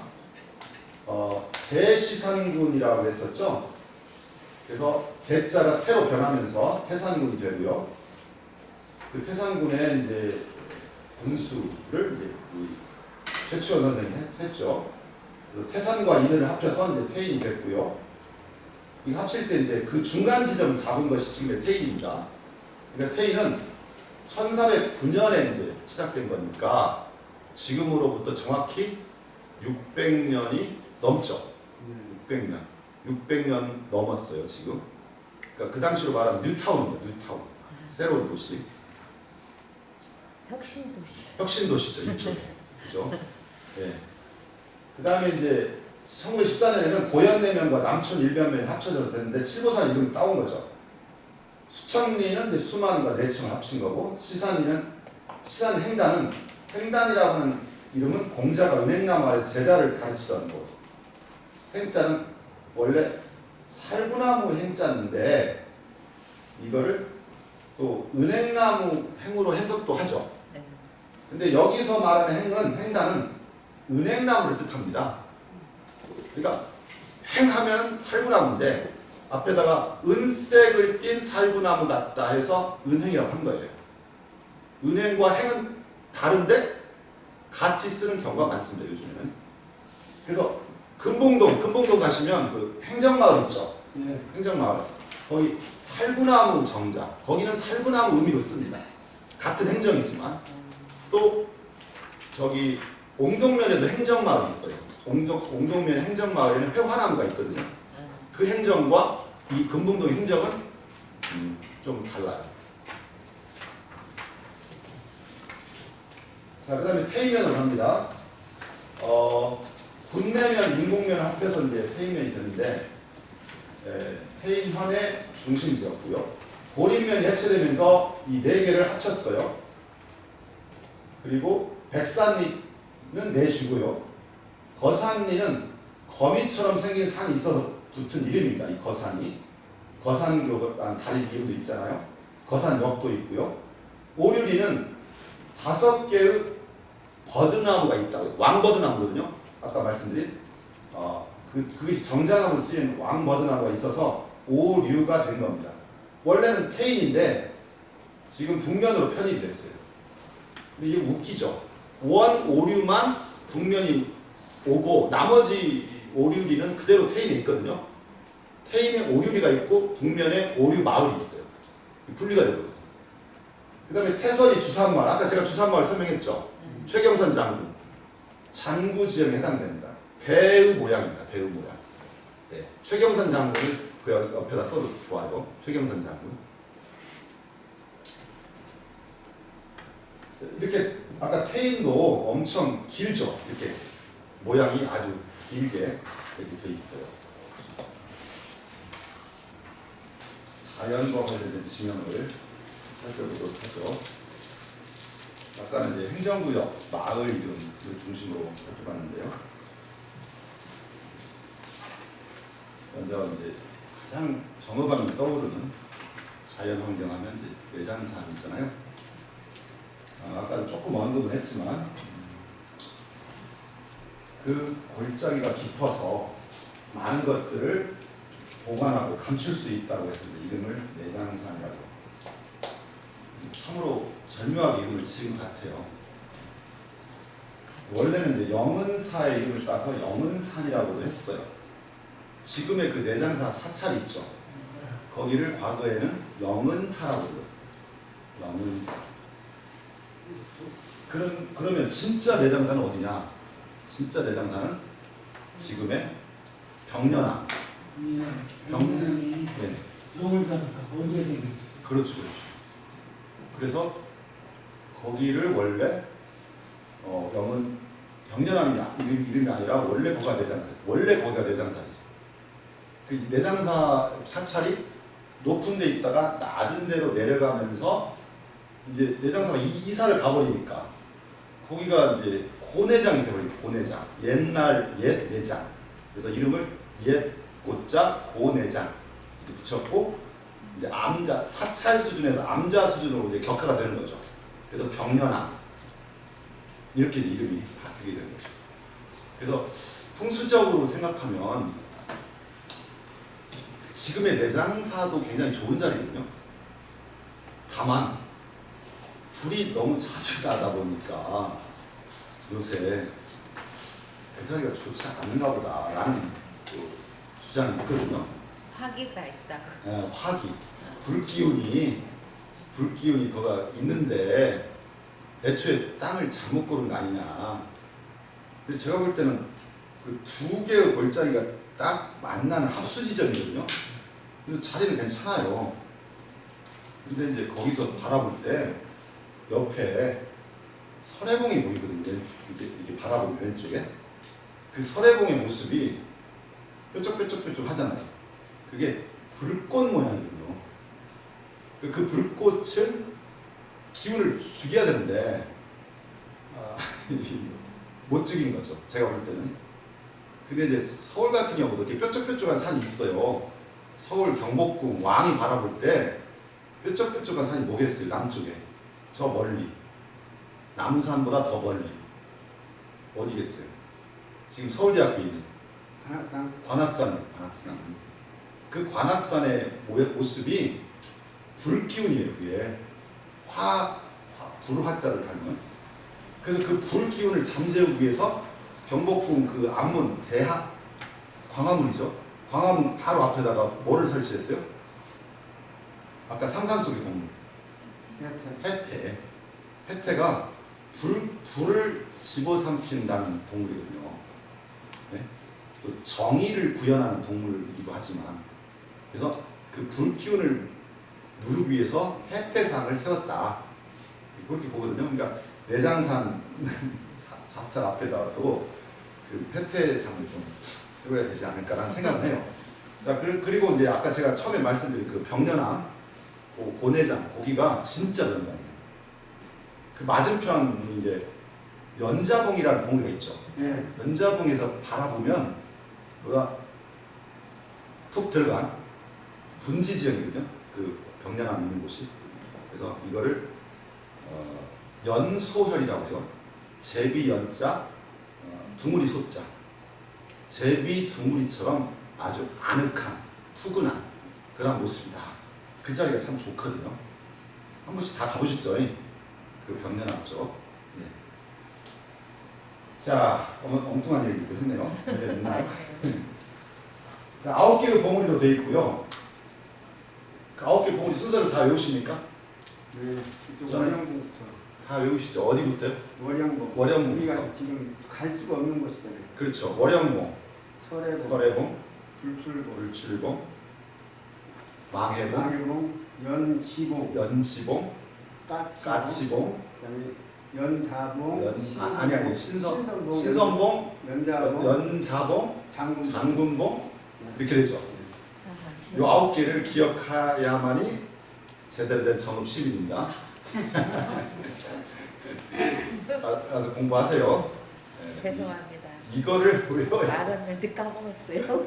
대시산군이라고 했었죠. 그래서 대자가 태로 변하면서 태산군이 되고요. 그 태산군의 이제 군수를 이제 최치원 선생님이 했죠. 그래서 태산과 인을 합쳐서 이제 태인이 됐고요. 이 합칠 때 이제 그 중간 지점을 잡은 것이 지금의 태인입니다. 그러니까 태인은 1409년에 이제 시작된 거니까 지금으로부터 정확히 600년이 넘죠. 600년 넘었어요 지금. 그러니까 그 당시로 말하면 뉴타운이에요. 뉴타운. 새로운 도시. 혁신도시죠 이쪽에. 그죠? 예. 그 다음에 이제 1914년에는 고현내면과 남촌 일변면이 합쳐져서 됐는데 칠보산 이름을 따온 거죠. 수천리는 이제 수만과 내청을 합친 거고 시산 횡단은 횡단이라고 하는 이름은 공자가 은행나무에서 제자를 가르치던 거. 행자는 원래 살구나무 행자인데 이거를 또 은행나무 행으로 해석도 하죠. 근데 여기서 말하는 횡단은 은행나무를 뜻합니다. 그러니까 행하면 살구나무인데 앞에다가 은색을 띤 살구나무 같다 해서 은행이라고 한 거예요. 은행과 행은 다른데 같이 쓰는 경우가 많습니다. 요즘에는. 그래서 금봉동 가시면 그 행정마을 있죠. 예. 행정마을. 거기 살구나무 정자. 거기는 살구나무 의미로 씁니다. 같은 행정이지만 또 저기 옹동면에도 행정마을이 있어요. 옹동면 행정마을에는 회화나무가 있거든요. 그 행정과 이 금봉동 행정은 좀 달라요. 자, 그 다음에 태이면으로 갑니다. 군내면, 인공면을 합해서 이제 태이면이 되는데, 태인현의 중심지였고요. 고린면이 해체되면서 이 네 개를 합쳤어요. 그리고 백산리는 내주고요. 거산리는 거미처럼 생긴 산이 있어서 붙은 이름입니다. 이 거산이. 거산역이라는 다리 이름도 있잖아요. 거산역도 있고요. 오류리는 5개의 버드나무가 있다고요. 왕버드나무거든요. 아까 말씀드린 그것이 정자나무로 쓰이는 왕버드나무가 있어서 오류가 된 겁니다. 원래는 태인인데 지금 북면으로 편입이 됐어요. 근데 이게 웃기죠. 원 오류만 북면이 오고 나머지 오류리는 그대로 태인에 있거든요. 태인에 오류리가 있고 북면에 오류 마을이 있어요. 분리가 되고 있어요. 그 다음에 태설이 주산마을. 아까 제가 주산마을 설명했죠. 최경선 장군. 장구 지역에 해당됩니다. 배의 모양입니다. 배의 모양. 네. 최경선 장군을 그 옆에다 써도 좋아요. 최경선 장군. 이렇게 아까 태인도 엄청 길죠. 이렇게 모양이 아주 길게 이렇게 돼 있어요. 자연과 관련된 지명을 살펴보도록 하죠. 아까는 이제 행정구역, 마을 이름을 중심으로 살펴봤는데요. 먼저 이제 가장 정어감이 떠오르는 자연환경 하면 이제 내장산 있잖아요. 아까도 조금 언급을 했지만 그 골짜기가 깊어서 많은 것들을 보관하고 감출 수 있다고 해서 이름을 내장산이라고. 참으로 절묘하게 이름을 지은 것 같아요. 원래는 이제 영은사의 이름을 따서 영은산이라고도 했어요. 지금의 그 내장사 사찰 있죠. 거기를 과거에는 영은사라고 불렀어요. 영은사. 그러면 진짜 내장사는 어디냐? 진짜 내장사는 지금의 병련암. 병련암이 네. 영을사니까 언제 되겠지? 그렇죠, 그렇죠. 그래서 거기를 원래 영은 병련암이 이름이 아니라 원래 거기가 내장사. 원래 거기가 내장사이지. 그 내장사 사찰이 높은 데 있다가 낮은 데로 내려가면서 이제 내장사가 이사를 가버리니까 거기가 이제 고내장이 되버린 고내장. 옛날 옛 내장. 그래서 이름을 옛 고자 고내장 이렇게 붙였고 이제 암자 사찰 수준에서 암자 수준으로 이제 격화가 되는 거죠. 그래서 병련암. 이렇게 이름이 바뀌게 된 거죠. 그래서 풍수적으로 생각하면 지금의 내장사도 굉장히 좋은 자리거든요. 다만 불이 너무 자주 나다 보니까 요새 그 자리가 좋지 않은가 보다라는 그 주장이 있거든요. 화기가 있다고. 화기, 불기운이 거가 있는데 애초에 땅을 잘못 고른 거 아니냐. 근데 제가 볼 때는 그 두 개의 골짜기가 딱 만나는 합수 지점이거든요. 그래서 자리는 괜찮아요. 근데 이제 거기서 바라볼 때 옆에 설해봉이 보이거든요. 이렇게 바라보면 왼쪽에 그 설해봉의 모습이 뾰족뾰족 하잖아요. 그게 불꽃 모양이거든요. 그 불꽃을 기운을 죽여야 되는데 못 죽인 거죠. 제가 볼 때는. 근데 이제 서울 같은 경우도 이렇게 뾰족뾰족한 산이 있어요. 서울 경복궁 왕이 바라볼 때 뾰족뾰족한 산이 뭐겠어요? 남쪽에 저 멀리 남산보다 더 멀리 어디겠어요? 지금 서울대학교에 있는 관악산. 그 관악산의 모습이 불기운이에요. 그게 불화자를 닮은. 그래서 그 불기운을 잠재우기 위해서 경복궁 그 앞문 광화문이죠. 광화문 바로 앞에다가 뭐를 설치했어요? 아까 상상 속의 동물 해태가 불을 집어삼킨다는 동물이거든요. 네? 또 정의를 구현하는 동물이기도 하지만 그래서 그 불기운을 누르기 위해서 해태상을 세웠다. 그렇게 보거든요. 그러니까 내장산 자찰 앞에다가도 그 해태상을 좀 세워야 되지 않을까라는 생각을 해요. 자, 그리고 이제 아까 제가 처음에 말씀드린 그 병련암, 고내장, 거기가 진짜 연장이에요. 그 맞은편이 이제 연자봉이라는 봉우리가 있죠. 예. 연자봉에서 바라보면 그가 푹 들어간 분지 지형이거든요. 그 병련암 있는 곳이. 그래서 이거를 연소혈이라고 해요. 제비 연자, 두무리 소자. 제비 두무리처럼 아주 아늑한, 푸근한 그런 모습이다. 그 자리가 참 좋거든요. 한 번씩 다 가보셨죠? 그 병련암 쪽. 네. 자, 엉뚱한 얘기도 했네요. 했나요? 자, 9개의 봉우리로 되어 있고요. 그 9개 봉우리 순서를 다 외우십니까? 네. 저는 월영부터. 다 외우시죠? 어디부터요? 월영봉. 월영봉부터. 우리가 지금 갈 수가 없는 곳이잖아요. 그렇죠. 월영봉, 설해봉, 불출봉, 망해봉, 망해봉, 연시봉, 연시봉, 까치봉, 그다음에 연자봉, 신선봉, 연자봉, 연자봉, 장군봉 이렇게 되죠. 이 아, 9개를 기억해야만이 제대로 된 정읍 시민입니다. 가서 공부하세요. 죄송합니다. 이거를 외워야. 말했는데 까먹었어요.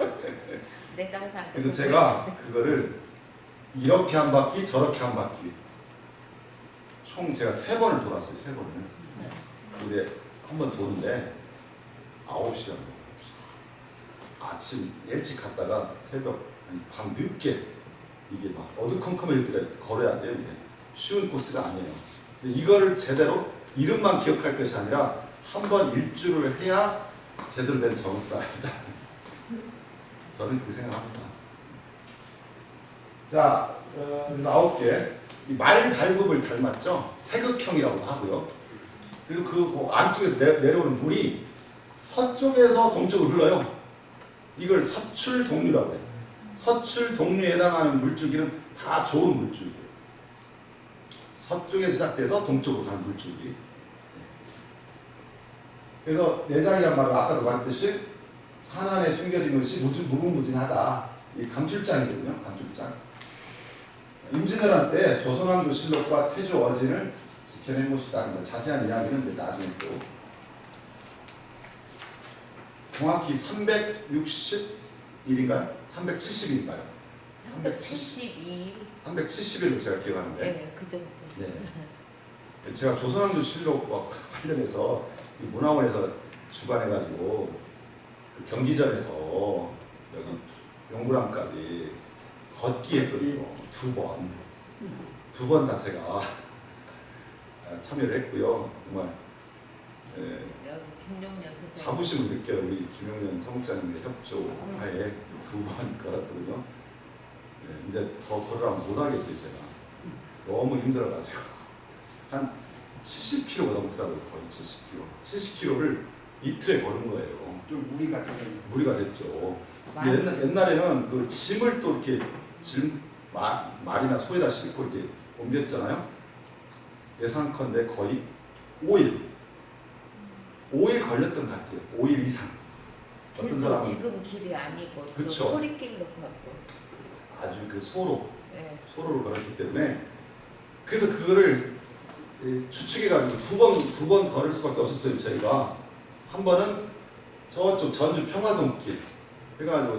내장산. 그래서 제가 그거를 이렇게 한 바퀴 저렇게 한 바퀴 총 제가 3번을 돌았어요. 3번을. 근데 한 번 도는데 9시간. 아침 일찍 갔다가 새벽 밤 늦게 이게 막 어두컴컴해질 때가 걸어야 돼요. 이게 쉬운 코스가 아니에요. 근데 이거를 제대로 이름만 기억할 것이 아니라 한 번 일주를 해야 제대로 된 정읍사입니다. 저는 그렇게 생각합니다. 자, 9개 말달굽을 닮았죠. 태극형이라고 하고요. 그리고 그 안쪽에서 내려오는 물이 서쪽에서 동쪽으로 흘러요. 이걸 서출동류라고 해요. 서출동류에 해당하는 물줄기는 다 좋은 물줄기예요. 서쪽에서 시작돼서 동쪽으로 가는 물줄기. 그래서 내장이란 말은 아까도 말했듯이 산 안에 숨겨진 것이 무궁무진하다. 이 감출장이거든요. 감출장. 임진왜란 때 조선왕조실록과 태조 어진을 지켜낸 곳이다. 자세한 이야기는 나중에 또. 정확히 360일인가요? 370일인가요? 372. 370일로 제가 기억하는데. 네, 그 정도. 네. 제가 조선왕조실록과 관련해서 이 문화원에서 주관해가지고 그 경기전에서 여기 영구람까지 걷기 했거든요. 두 번 다 제가 참여를 했고요. 정말 여기 김용년 그때 자부심을 느껴요. 우리 김용년 사무장님의 협조하에 두 번 걸었거든요. 이제 더 걸으라면 못 하겠어요. 제가 너무 힘들어가지고 한 70km가 넘더라고요. 거의 70km를 이틀에 걸은 거예요. 좀 무리가 되겠네. 무리가 됐죠. 근데 옛날에는 그 짐을 또 이렇게 말이나 소에다 싣고 이렇게 옮겼잖아요. 예상컨대 거의 5일 걸렸던 것 같아요. 5일 이상. 어떤 길도 사람은 지금 길이 아니고 또 그쵸. 소리길로 걷고. 아주 그 소로로 네. 걸었기 때문에 그래서 그거를 추측해가지고 두 번 걸을 수밖에 없었어요. 저희가 한 번은 저쪽 전주 평화동길 해가지고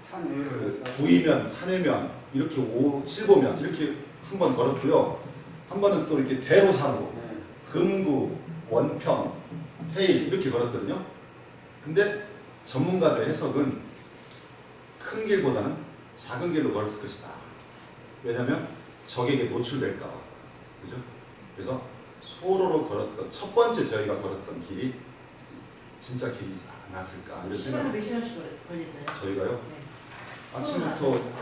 그 구이면 산회면 이렇게 7보면 이렇게 한 번 걸었고요. 한 번은 또 이렇게 대로사로 네. 금구 원평 태일 이렇게 걸었거든요. 근데 전문가들의 해석은 큰 길보다는 작은 길로 걸었을 것이다. 왜냐하면 적에게 노출될까 봐. 그죠? 그래서 소로로 걸었던 첫 번째 저희가 걸었던 길이 진짜 길이 않았을까 이런 시간은 생각. 몇 시간씩 걸렸어요? 저희가요 네. 아침부터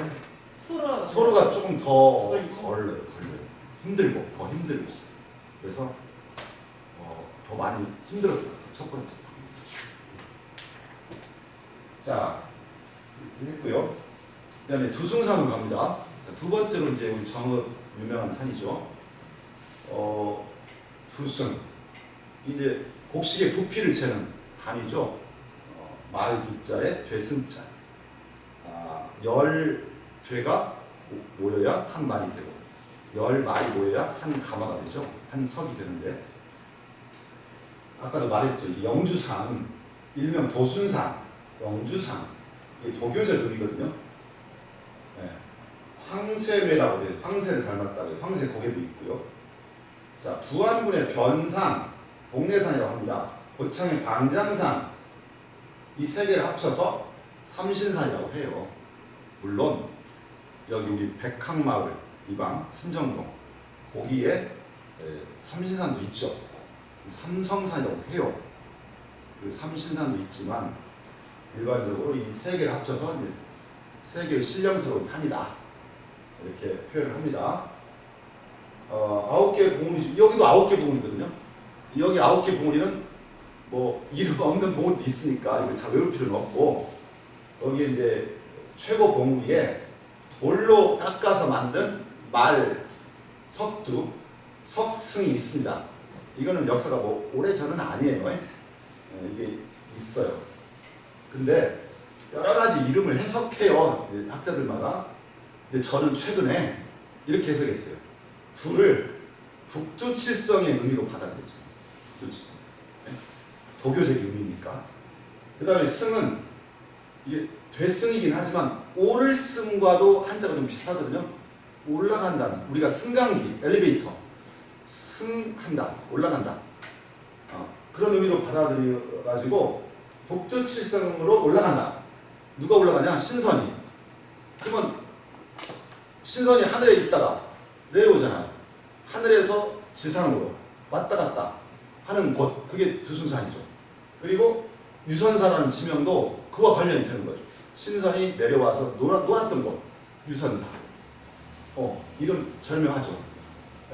소로가 조금 더 걸리죠? 걸려요. 힘들고 더 힘들고 그래서 더 많이 힘들었던 것 같아요. 첫 번째. 자 이렇게 했고요. 그다음에 두승산으로 갑니다. 자, 두 번째로 이제 우리 정읍 유명한 산이죠. 두승 이제 곡식의 부피를 재는 단위죠. 말 두자에 되승자. 열 되가 모여야 한 말이 되고 열 말이 모여야 한 가마가 되죠. 한 석이 되는데 아까도 말했죠. 이 영주산 일명 도순산, 영주산 이게 도교적 의미거든요. 네. 황쇠매라고 해요. 황새를 닮았다고 해요. 황새 고개도 있고요. 자, 부안군의 변산, 복례산이라고 합니다. 고창의 광장산 이 세 개를 합쳐서 삼신산이라고 해요. 물론 여기 우리 백항마을 이방 순정동 거기에 삼신산도 있죠. 삼성산이라고 해요. 그 삼신산도 있지만 일반적으로 이 세 개를 합쳐서 이제 세 개의 신령스러운 산이다 이렇게 표현을 합니다. 9개의 봉우리 여기도 9개 봉우리거든요. 여기 9개 봉우리는 뭐 이름 없는 봉우리도 있으니까 이걸 다 외울 필요는 없고 여기 이제 최고 봉우리에 돌로 깎아서 만든 말 석두 석승이 있습니다. 이거는 역사가 뭐 오래전은 아니에요. 이게 있어요. 근데 여러 가지 이름을 해석해요. 학자들마다. 근데 저는 최근에 이렇게 해석했어요. 둘을 북두칠성의 의미로 받아들이죠. 북두칠성. 도교적 의미니까. 그 다음에 승은 이게 되승이긴 하지만 오를 승과도 한자가 좀 비슷하거든요. 올라간다는 우리가 승강기, 엘리베이터 승한다, 올라간다 그런 의미로 받아들여가지고 북두칠성으로 올라간다. 누가 올라가냐? 신선이. 그러면 신선이 하늘에 있다가 내려오잖아요. 하늘에서 지상으로 왔다 갔다 하는 곳 그게 두순산이죠. 그리고 유선사라는 지명도 그와 관련이 되는 거죠. 신선이 내려와서 놀았던 곳 유선사. 이름 절명하죠.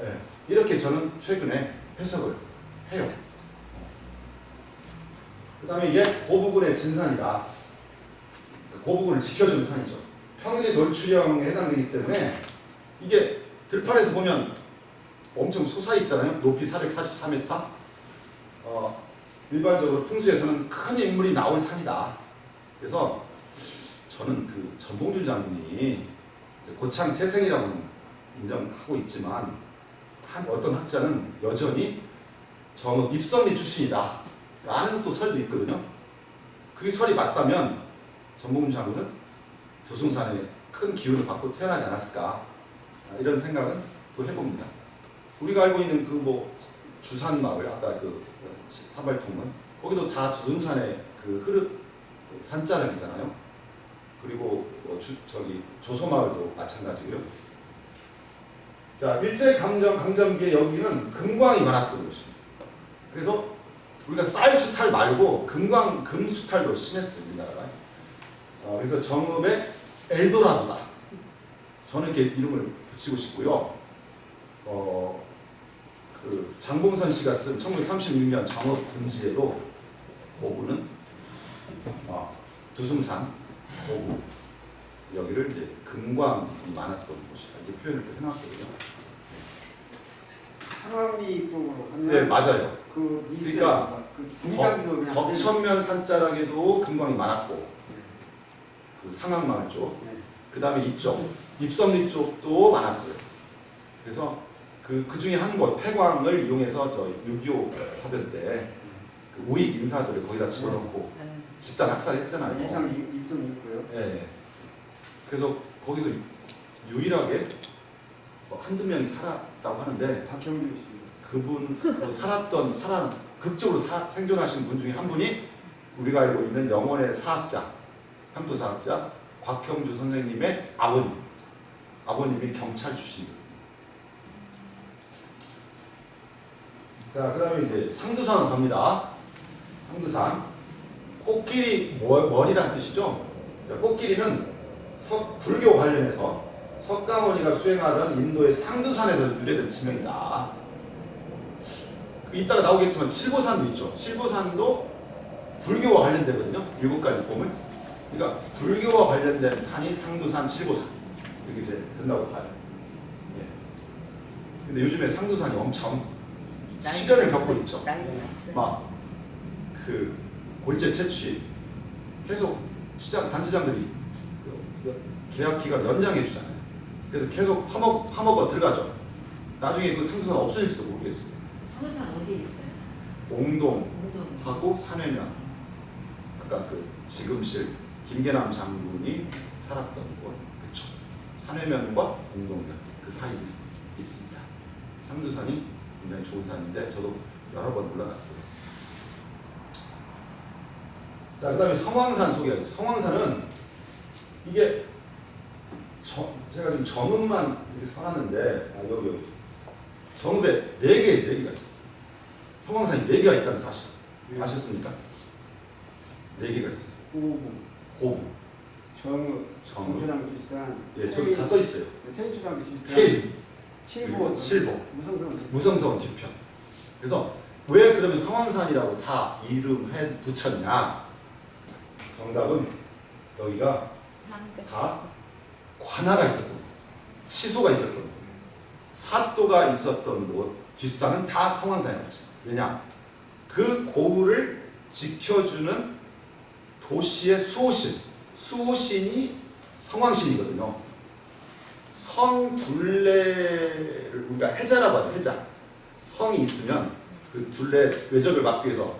네. 이렇게 저는 최근에 해석을 해요. 그 다음에 얘 고부군의 진산이다. 고부군을 지켜주는 산이죠. 평지 돌출형에 해당되기 때문에 이게 들판에서 보면 엄청 솟아있잖아요. 높이 444m. 일반적으로 풍수에서는 큰 인물이 나올 산이다. 그래서 저는 그 전봉준 장군이 고창 태생이라고는 인정하고 있지만 어떤 학자는 여전히 정읍 입성리 출신이다 라는 또 설도 있거든요. 그 설이 맞다면 전봉준 장군은 두승산에 큰 기운을 받고 태어나지 않았을까 이런 생각은 또 해봅니다. 우리가 알고 있는 그 뭐 주산마을 아까 그 사발통은 거기도 다 주등산의 그 흐르 산자락이잖아요. 그리고 저기 조소마을도 마찬가지고요. 자, 일제 강점기에 여기는 금광이 많았던 곳입니다. 그래서 우리가 쌀 수탈 말고 금 수탈도 심했어요, 우리나라가. 그래서 정읍의 엘도라도다. 저는 이렇게 이름을 붙이고 싶고요. 그 장봉선 씨가 쓴 1936년 정읍 분지에도 고구는 두승산 고구 여기를 이제 금광이 많았던 곳이다 이렇게 표현을 또 해놨거든요. 상암리 쪽으로 가면 네, 맞아요. 그 그러니까 그 중장도 그냥 덕천면 산자락에도 금광이 많았고 그 상암마을 쪽, 네. 그 다음에 이쪽 입섬리 쪽도 많았어요. 그래서 그 중에 한 곳 폐광을 이용해서 저 6.25 사변 때그 우익 인사들을 거기다 집어넣고 집단 학살했잖아요. 이상 입좀 있고요. 예. 그래서 거기서 유일하게 뭐 한두 명이 살았다고 하는데 박형준 씨. 그분 극적으로 생존하신 분 중에 한 분이 우리가 알고 있는 영원의 사학자, 향토 사학자 곽형주 선생님의 아버님이 경찰 출신이에요. 자, 그 다음에 이제 상두산으로 갑니다. 상두산. 코끼리 머리란 뜻이죠. 자, 코끼리는 불교 관련해서 석가모니가 수행하던 인도의 상두산에서 유래된 지명이다. 이따가 나오겠지만 칠보산도 있죠. 칠보산도 불교와 관련되거든요. 7가지 봄을. 그러니까 불교와 관련된 산이 상두산, 칠보산 이렇게 이제 된다고 봐요. 예. 근데 요즘에 상두산이 엄청 시련을 겪고 있죠. 난리 났어요. 막 그 골재 채취 계속 단체장들이 계약 기간 연장해 주잖아요. 그래서 계속 파먹어 들어가죠. 나중에 그 상수산 없어질지도 모르겠어요. 성산 어디에 있어요? 옹동하고 웅동. 산회면 아까 그 지금실 김계남 장군이 살았던 곳 그쪽 산회면과 옹동면 그 사이에 있습니다. 상두산이 굉장히 좋은 산인데 저도 여러 번 올라갔어요. 자, 그 다음에 성황산 소개하겠습니다. 성황산은 이게 제가 지금 정읍만 이렇게 써놨는데 여기 정읍에 4개가 있어요. 성황산이 4개가 있다는 사실 아셨습니까? 4개가 있어요. 호부, 정읍, 정읍. 정초랑 비슷한. 예, 저기 다 써 있어요. 태인초랑 비슷한. 태인, 칠보, 그리고 칠보, 무성성. 무성성은 뒤편. 그래서 왜 그러면 성황산이라고 다 이름해 붙였냐? 정답은 여기가 다 관아가 있었던 곳, 치소가 있었던 곳, 사또가 있었던 곳, 뒷산은 다 성황산이라고 했죠. 왜냐? 그 고을을 지켜주는 도시의 수호신이 성황신이거든요. 성 둘레를 우리가 해자라고 하죠. 해자. 성이 있으면 그 둘레 외적을 막기 위해서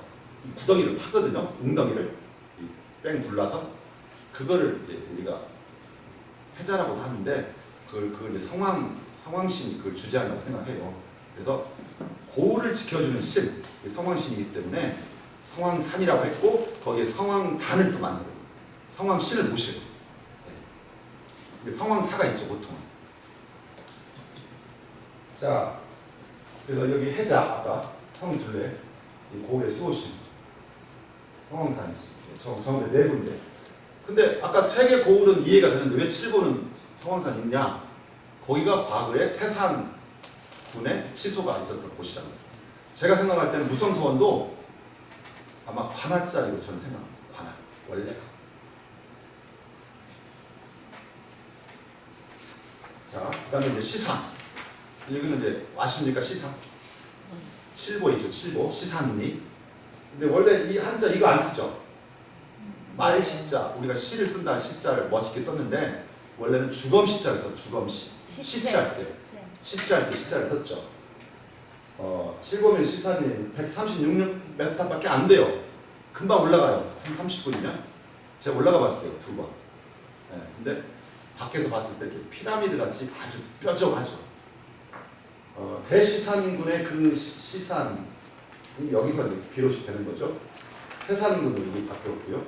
구덩이를 파거든요. 웅덩이를 뺑 둘러서 그거를 이제 우리가 해자라고 하는데 그걸 이제 성황신이 그걸 주재한다고 생각해요. 그래서 고을을 지켜주는 신, 성황신이기 때문에 성황산이라고 했고 거기에 성황단을 또 만들어요. 성황신을 모셔요. 네. 성황사가 있죠, 보통은. 자, 그래서 여기 해자, 아까 성둘레, 이 고을의 수호신, 성황산이 있습니다. 정읍에 4군데. 근데 아까 3개 고을은 이해가 되는데 왜 7번은 성황산이 있냐? 거기가 과거에 태산군의 치소가 있었던 곳이라는 거죠. 제가 생각할 때는 무성서원도 아마 관아짜리로 저는 생각합니다. 관아, 원래가. 자, 그 다음에 이제 시산. 여기는 이제 아십니까? 시산. 칠보 있죠, 칠보. 시산리. 근데 원래 이 한자 이거 안 쓰죠? 말시자. 우리가 시를 쓴다는 시자를 멋있게 썼는데 원래는 주검시자를 써, 주검시. 시치할 때. 시치할 때 시자를 썼죠. 칠보면 시산리 136m밖에 안 돼요. 금방 올라가요. 한 30분이면. 제가 올라가 봤어요. 2번. 네, 근데 밖에서 봤을 때 이렇게 피라미드 같이 아주 뾰족하죠. 대시산군의 그 시산이 여기서 이제 비롯이 되는 거죠. 태산군으로 이게 바뀌었고요.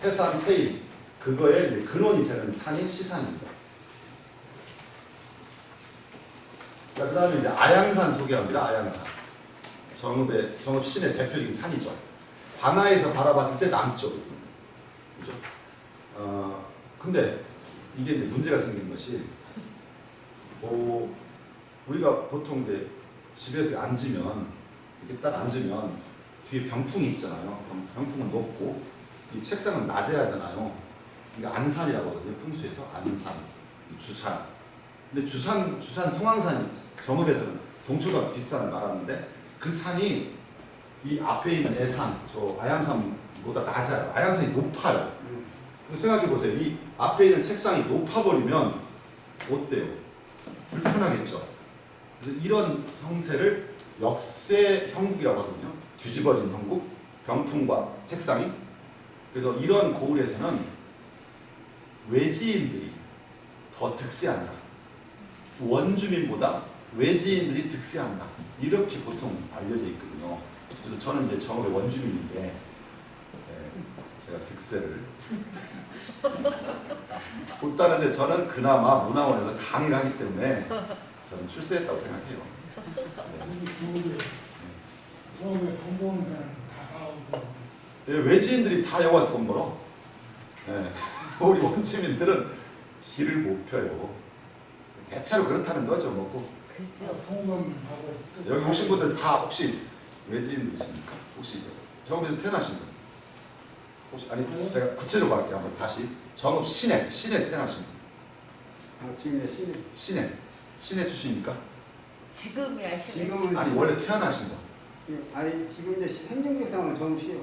태산, 태일 그거의 이제 근원이 되는 산이 시산입니다. 자, 그 다음에 이제 아양산 소개합니다. 아양산. 정읍 시내 대표적인 산이죠. 관하에서 바라봤을 때 남쪽입니다. 그죠? 근데 이게 이제 문제가 생긴 것이, 우리가 보통 이제 집에서 앉으면, 이렇게 딱 앉으면 뒤에 병풍이 있잖아요. 그럼 병풍은 높고, 이 책상은 낮에 하잖아요. 이게 안산이라고 하거든요. 풍수에서 안산, 주산. 근데 주산 성황산이 정읍에서는 동초가 뒷산을 말하는데 그 산이 이 앞에 있는 애산, 저 아양산보다 낮아요. 아양산이 높아요. 생각해 보세요. 이 앞에 있는 책상이 높아버리면 어때요? 불편하겠죠. 그래서 이런 형세를 역세 형국이라고 하거든요. 뒤집어진 형국, 병풍과 책상이. 그래서 이런 고을에서는 외지인들이 더 득세한다. 원주민보다 외지인들이 득세한다. 이렇게 보통 알려져 있거든요. 그래서 저는 이제 정읍의 원주민인데 제가 득세를 못 따는데 저는 그나마 문화원에서 강의를 하기 때문에 저는 출세했다고 생각해요. 처음에 돈 버는 사람 다 나오고 외지인들이 다 여기 와서 돈 벌어. 우리 원주민들은 길을 못 펴요. 대체로 그렇다는 거죠. 먹고 그죠. 통금 하고 여기 오신 분들 다 혹시 외지인이십니까? 혹시 정읍에서 태어나신 분? 혹시 아니 제가 구체적으로 할게요. 한번 다시 정읍 시내 태어나신 분? 지금 시내 출신입니까? 지금이야 시내. 지금은 아니 원래 태어나신 분? 아니 지금 이제 행정적상은 좀 쉬요.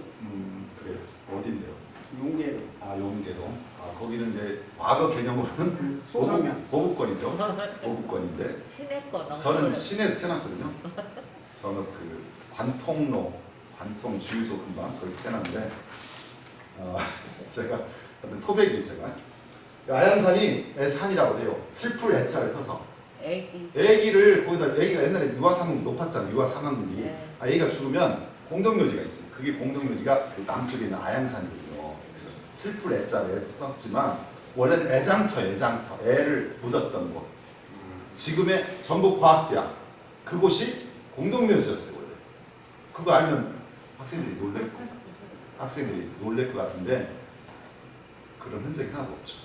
그래요. 어딘데요? 용계로. 용계동. 거기는 이제 과거 개념으로는 소상면. 보급권이죠. 보급권인데 시내권. 저는 시내에서 태어났거든요. 저는 그 관통 주유소 근방 거기서 태어났는데 제가 토백이 제가 아양산이 애산이라고 돼요. 슬플 애자를 써서 애기를 거기다 애기가 옛날에 유아상국 높았잖아요. 유아상학국이. 네. 애기가 죽으면 공동묘지가 있어요. 그게 공동묘지가 그 남쪽에 있는 아양산이거든요. 그래서 슬플 애자를 썼지만 원래는 애장터 애를 묻었던 곳. 지금의 전북과학대학 그곳이 공동묘지였어요. 원래. 그거 알면 학생들이 놀랄 것 같은데 그런 흔적이 하나도 없죠.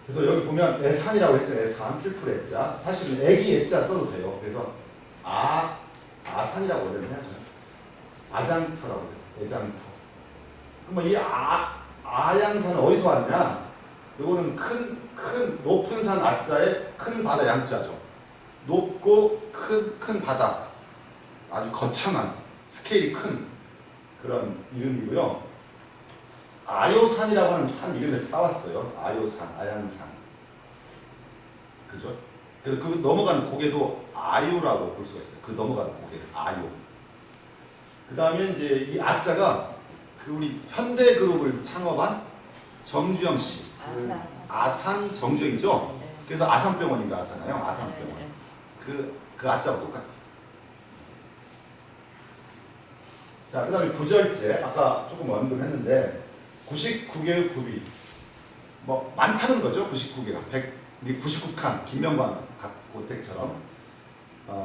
그래서 여기 보면 애산이라고 했죠. 애산, 슬플 애자. 사실은 애기 애자 써도 돼요. 그래서 아산이라고 원래는 해야죠. 아장터라고 해요. 애장터. 그러면 이 아양산은 어디서 왔냐? 요거는 큰 높은 산 아자에 큰 바다 양자죠. 높고 큰 바다. 아주 거창한 스케일이 큰 그런 이름이고요. 아요산이라고 하는 산 이름에서 따왔어요. 아요산, 아양산. 그죠? 그래서 그 넘어가는 고개도 아요라고 볼 수가 있어요. 그 넘어가는 고개를 아요. 그 다음에 이제 이 아자가 그 우리 현대그룹을 창업한 정주영 씨. 아산 정주영이죠? 네. 그래서 아산병원인가 하잖아요. 아산병원. 네. 그 아자하고 똑같아요. 자, 그 다음에 구절제. 아까 조금 언급했는데 99개의 굽이 뭐 많다는 거죠. 99개가 99칸 김명관 고택처럼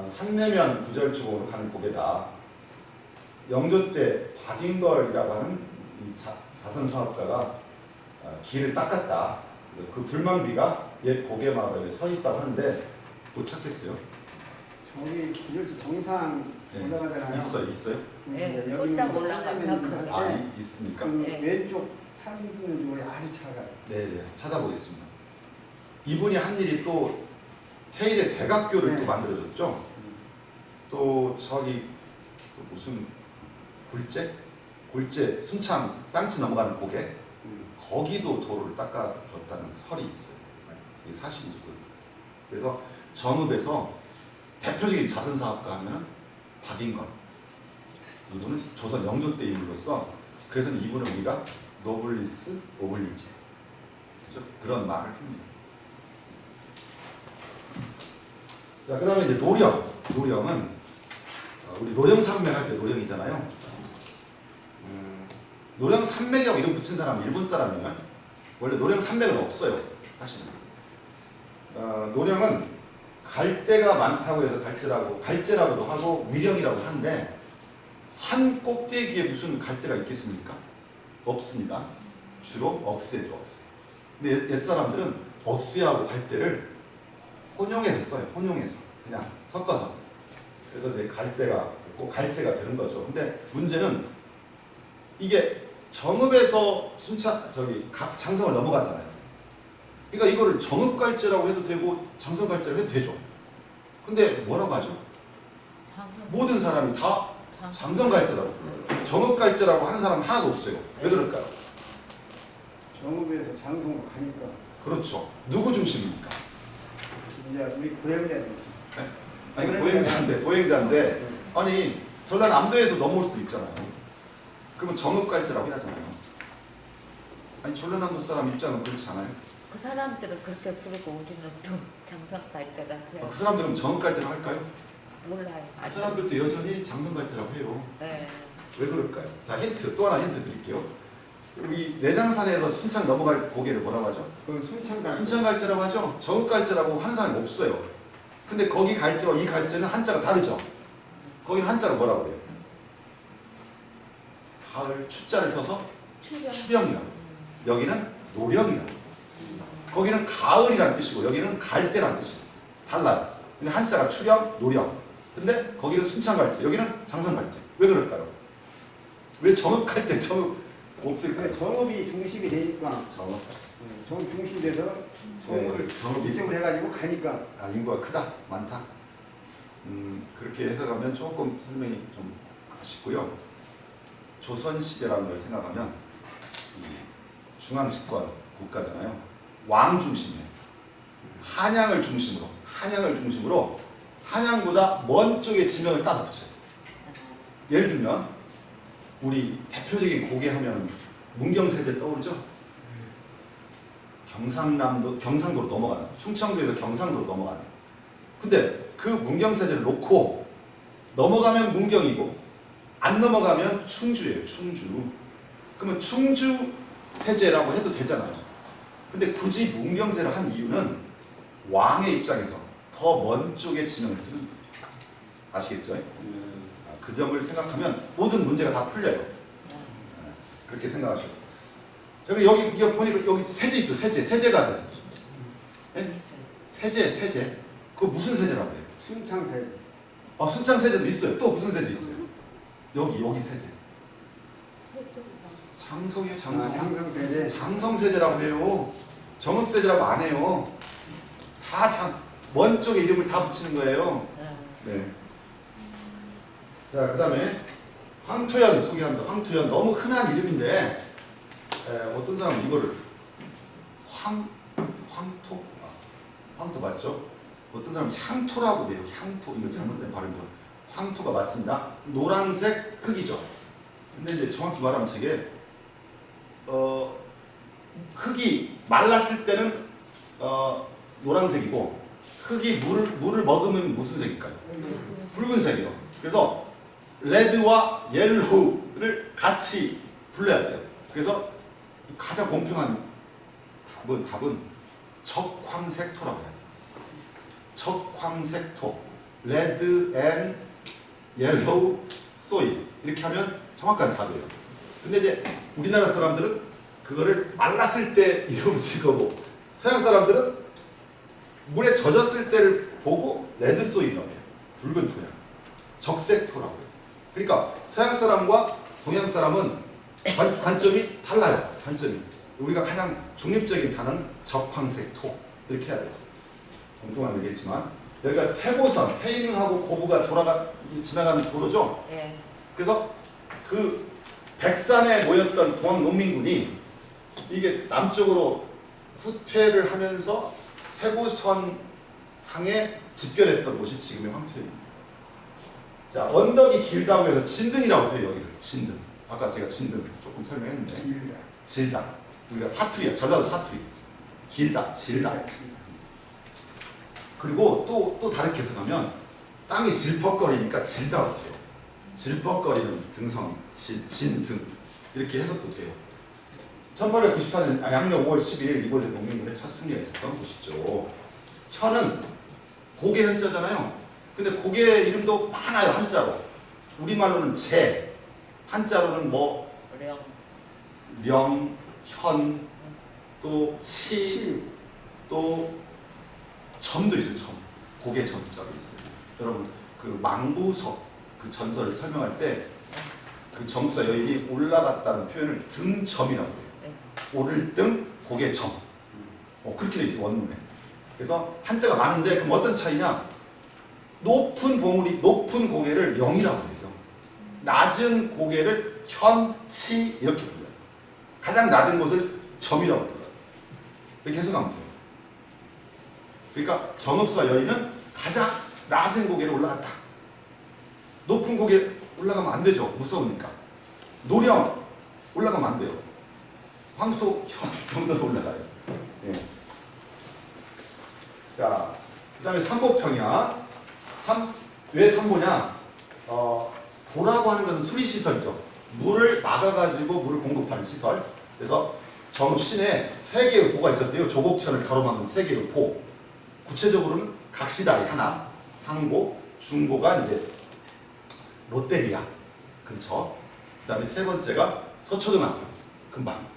산내면 구절 쪽으로 가는 고개다. 영조 때 박인걸이라고 하는 이 자선 사업가가 길을 닦았다. 그 불망비가 옛 고개 마을에 서 있다고 하는데 도착했어요. 저기 기절지 정상 네. 올라가잖아요. 있어요? 네, 여기는 홀딱 올라가면 산내면인데 있습니까? 그 네. 왼쪽 산 있는 쪽이 아주 작아요. 네, 찾아보겠습니다. 이분이 한 일이 또 태일의 대각교를 네. 또 만들어줬죠. 또 저기 또 무슨 골재 순창 쌍치 넘어가는 고개 거기도 도로를 닦아줬다는 설이 있어요. 이게 사실이죠. 그래서 정읍에서 대표적인 자선사업가 하면은 박인걸. 이분은 조선 영조 때 인물로서 그래서 이분은 우리가 노블리스 오블리제 그죠? 그런 말을 합니다. 자, 그 다음에 이제 노령. 노령은 우리 노령산맥 할 때 노령이잖아요. 노령산맥이라고 이름 붙인 사람은 일본 사람이에요. 원래 노령산맥은 없어요. 사실은. 노령은 갈대가 많다고 해서 갈제라고도 하고 위령이라고 하는데 산 꼭대기에 무슨 갈대가 있겠습니까? 없습니다. 주로 억새죠, 억새. 근데 옛 사람들은 억새하고 갈대를 혼용해서 써요. 혼용해서 그냥 섞어서. 그래서 이제 갈대가 있고 갈제가 되는 거죠. 근데 문제는 이게 정읍에서 장성을 넘어가잖아요. 그러니까 이거를 정읍갈제라고 해도 되고 장성갈제라고 해도 되죠. 근데 뭐라고 하죠? 모든 사람이 다 장성갈제라고 불러요. 정읍갈제라고 하는 사람은 하나도 없어요. 왜 그럴까요? 정읍에서 장성으로 가니까 그렇죠. 누구 중심입니까? 이제 우리 고행자들. 아니 보행자인데 아니 전라남도에서 넘어올 수도 있잖아요. 그러면 정읍갈제라고 해야잖아요. 아니 전라남도 사람 입장은 그렇지 않아요? 그 사람들은 그렇게 부르고 우리는 또 장성갈대라 그래. 그 사람들은 정읍갈제라고 할까요? 몰라요. 그 사람들도 여전히 장성갈제라고 해요. 네. 왜 그럴까요? 자, 또 하나 힌트 드릴게요. 우리 내장산에서 순창 넘어갈 고개를 뭐라고 하죠? 그건 순창갈. 순창갈제라고 하죠. 정읍갈제라고 하는 사람이 없어요. 근데 거기 갈제와 이 갈제는 한자가 다르죠. 거기는 한자가 뭐라고 해요? 가을 추자를 써서 추령이라. 여기는 노령이라. 거기는 가을이란 뜻이고 여기는 갈대란 뜻이에요. 달라요. 근데 한자가 추령, 노령. 근데 거기는 순창갈제, 여기는 장성갈제. 왜 그럴까요? 왜 정읍갈제, 정읍 없을까요? 정읍이 중심이 되니까 정읍. 정읍 중심이 돼서 정읍을 정읍이 이쪽으로 해가지고 가니까 인구가 크다, 많다. 그렇게 해석하면 조금 설명이 좀 아쉽고요. 조선 시대라는 걸 생각하면 중앙 집권 국가잖아요. 왕 중심이에요. 한양을 중심으로 한양보다 먼 쪽에 지명을 따서 붙여요. 예를 들면 우리 대표적인 고개 하면 문경세제 떠오르죠? 경상도로 넘어가는, 충청도에서 경상도로 넘어가는. 근데 그 문경세제를 놓고 넘어가면 문경이고 안 넘어가면 충주예요. 충주. 그러면 충주 세제라고 해도 되잖아요. 근데 굳이 문경세를 한 이유는 왕의 입장에서 더 먼 쪽에 지명을 쓰는 거예요. 아시겠죠? 그 점을 생각하면 모든 문제가 다 풀려요. 그렇게 생각하시고. 저기 여기 보니까 여기 세제 있죠? 세제가 돼. 네? 있어요. 세제. 그거 무슨 세제라고 해요? 순창세. 순창 세제도 있어요. 또 무슨 세제 있어요? 여기 세제. 장성이에요, 장성. 장성세제. 장성세제라고 해요. 정읍세제라고 안 해요. 다 먼 쪽에 이름을 다 붙이는 거예요. 네. 자, 그 다음에 황토연 소개합니다. 황토연 너무 흔한 이름인데 어떤 사람은 이거를 황토? 황토 맞죠? 어떤 사람은 향토라고 돼요. 향토. 이거 잘못된 발음이죠. 황토가 맞습니다. 노란색 흙이죠. 근데 이제 정확히 말하면 저게 흙이 말랐을 때는 노란색이고 흙이 물을 먹으면 무슨 색일까요? 붉은색이요. 그래서 레드와 옐로우를 같이 불러야 돼요. 그래서 가장 공평한 답은 적황색토라고 해야 돼요. 적황색토, 레드 앤 옐로우 소일 이렇게 하면 정확한 답이에요. 근데 이제 우리나라 사람들은 그거를 말랐을 때 이름을 지거고 서양 사람들은 물에 젖었을 때를 보고 레드 소일이라고 해요. 붉은 토양, 적색토라고 해요. 그러니까 서양 사람과 동양 사람은 관점이 달라요. 관점이. 우리가 가장 중립적인 단어는 적황색토 이렇게 해야 돼요. 엉뚱한 얘기겠지만 여기가 태보선, 태릉하고 고부가 지나가는 도로죠. 예. 그래서 그 백산에 모였던 동학 농민군이 이게 남쪽으로 후퇴를 하면서 태보선 상에 집결했던 곳이 지금의 황토입니다. 자, 언덕이 길다고 해서 진등이라고 해요. 여기를 진등. 아까 제가 진등 조금 설명했는데 질다. 우리가 사투리야. 전라도 사투리. 길다, 질다. 그리고 또 다르게 해석하면 땅이 질퍽거리니까 질다고 돼요. 질퍽거리는 등성, 진등 이렇게 해석도 돼요. 1894년 양력 5월 11일 이곳에 농민군의 첫 승리가 있었던 곳이죠. 현은 고개 현자잖아요. 근데 고개 이름도 많아요. 한자로. 우리말로는 재, 한자로는 뭐 령. 명, 현, 또 치, 칠. 또 점도 있어요. 점. 고개 점자도 있어요. 여러분 그 망부석 그 전설을 설명할 때 그 점수가 여기 올라갔다는 표현을 등점이라고 해요. 네. 오를 등 고개 점. 그렇게 돼 있어 원문에. 그래서 한자가 많은데 그럼 어떤 차이냐? 높은 높은 고개를 영이라고 해요. 낮은 고개를 현치 이렇게 불러요. 가장 낮은 곳을 점이라고 불러요. 이렇게 해석하면 돼요. 그러니까 정읍수와 여인은 가장 낮은 고개를 올라갔다. 높은 고개 올라가면 안 되죠. 무서우니까. 노령 올라가면 안 돼요. 황소 현 정도로 올라가요. 예. 자, 그다음에 삼보평야. 왜 삼보냐? 보라고 하는 것은 수리시설이죠. 물을 막아가지고 물을 공급하는 시설. 그래서 정읍 시내에 3개의 보가 있었대요. 조곡천을 가로막는 3개의 보. 구체적으로는 각시다리 하나, 상보, 중보가 이제 롯데리아 근처. 그다음에 3번째가 서초등학교 근방.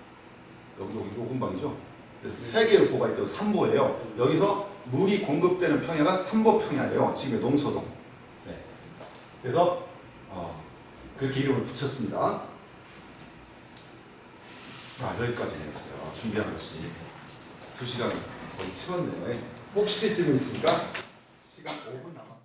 여기 요 근방이죠. 그래서 3개의 보가 있다고 삼보예요. 여기서 물이 공급되는 평야가 삼보평야예요. 지금의 농소동. 네. 그래서 그렇게 이름을 붙였습니다. 자, 여기까지네요. 제가 준비한 것이 2시간 거의 채웠네요. 혹시 질문 있습니까? 시간 5분 남았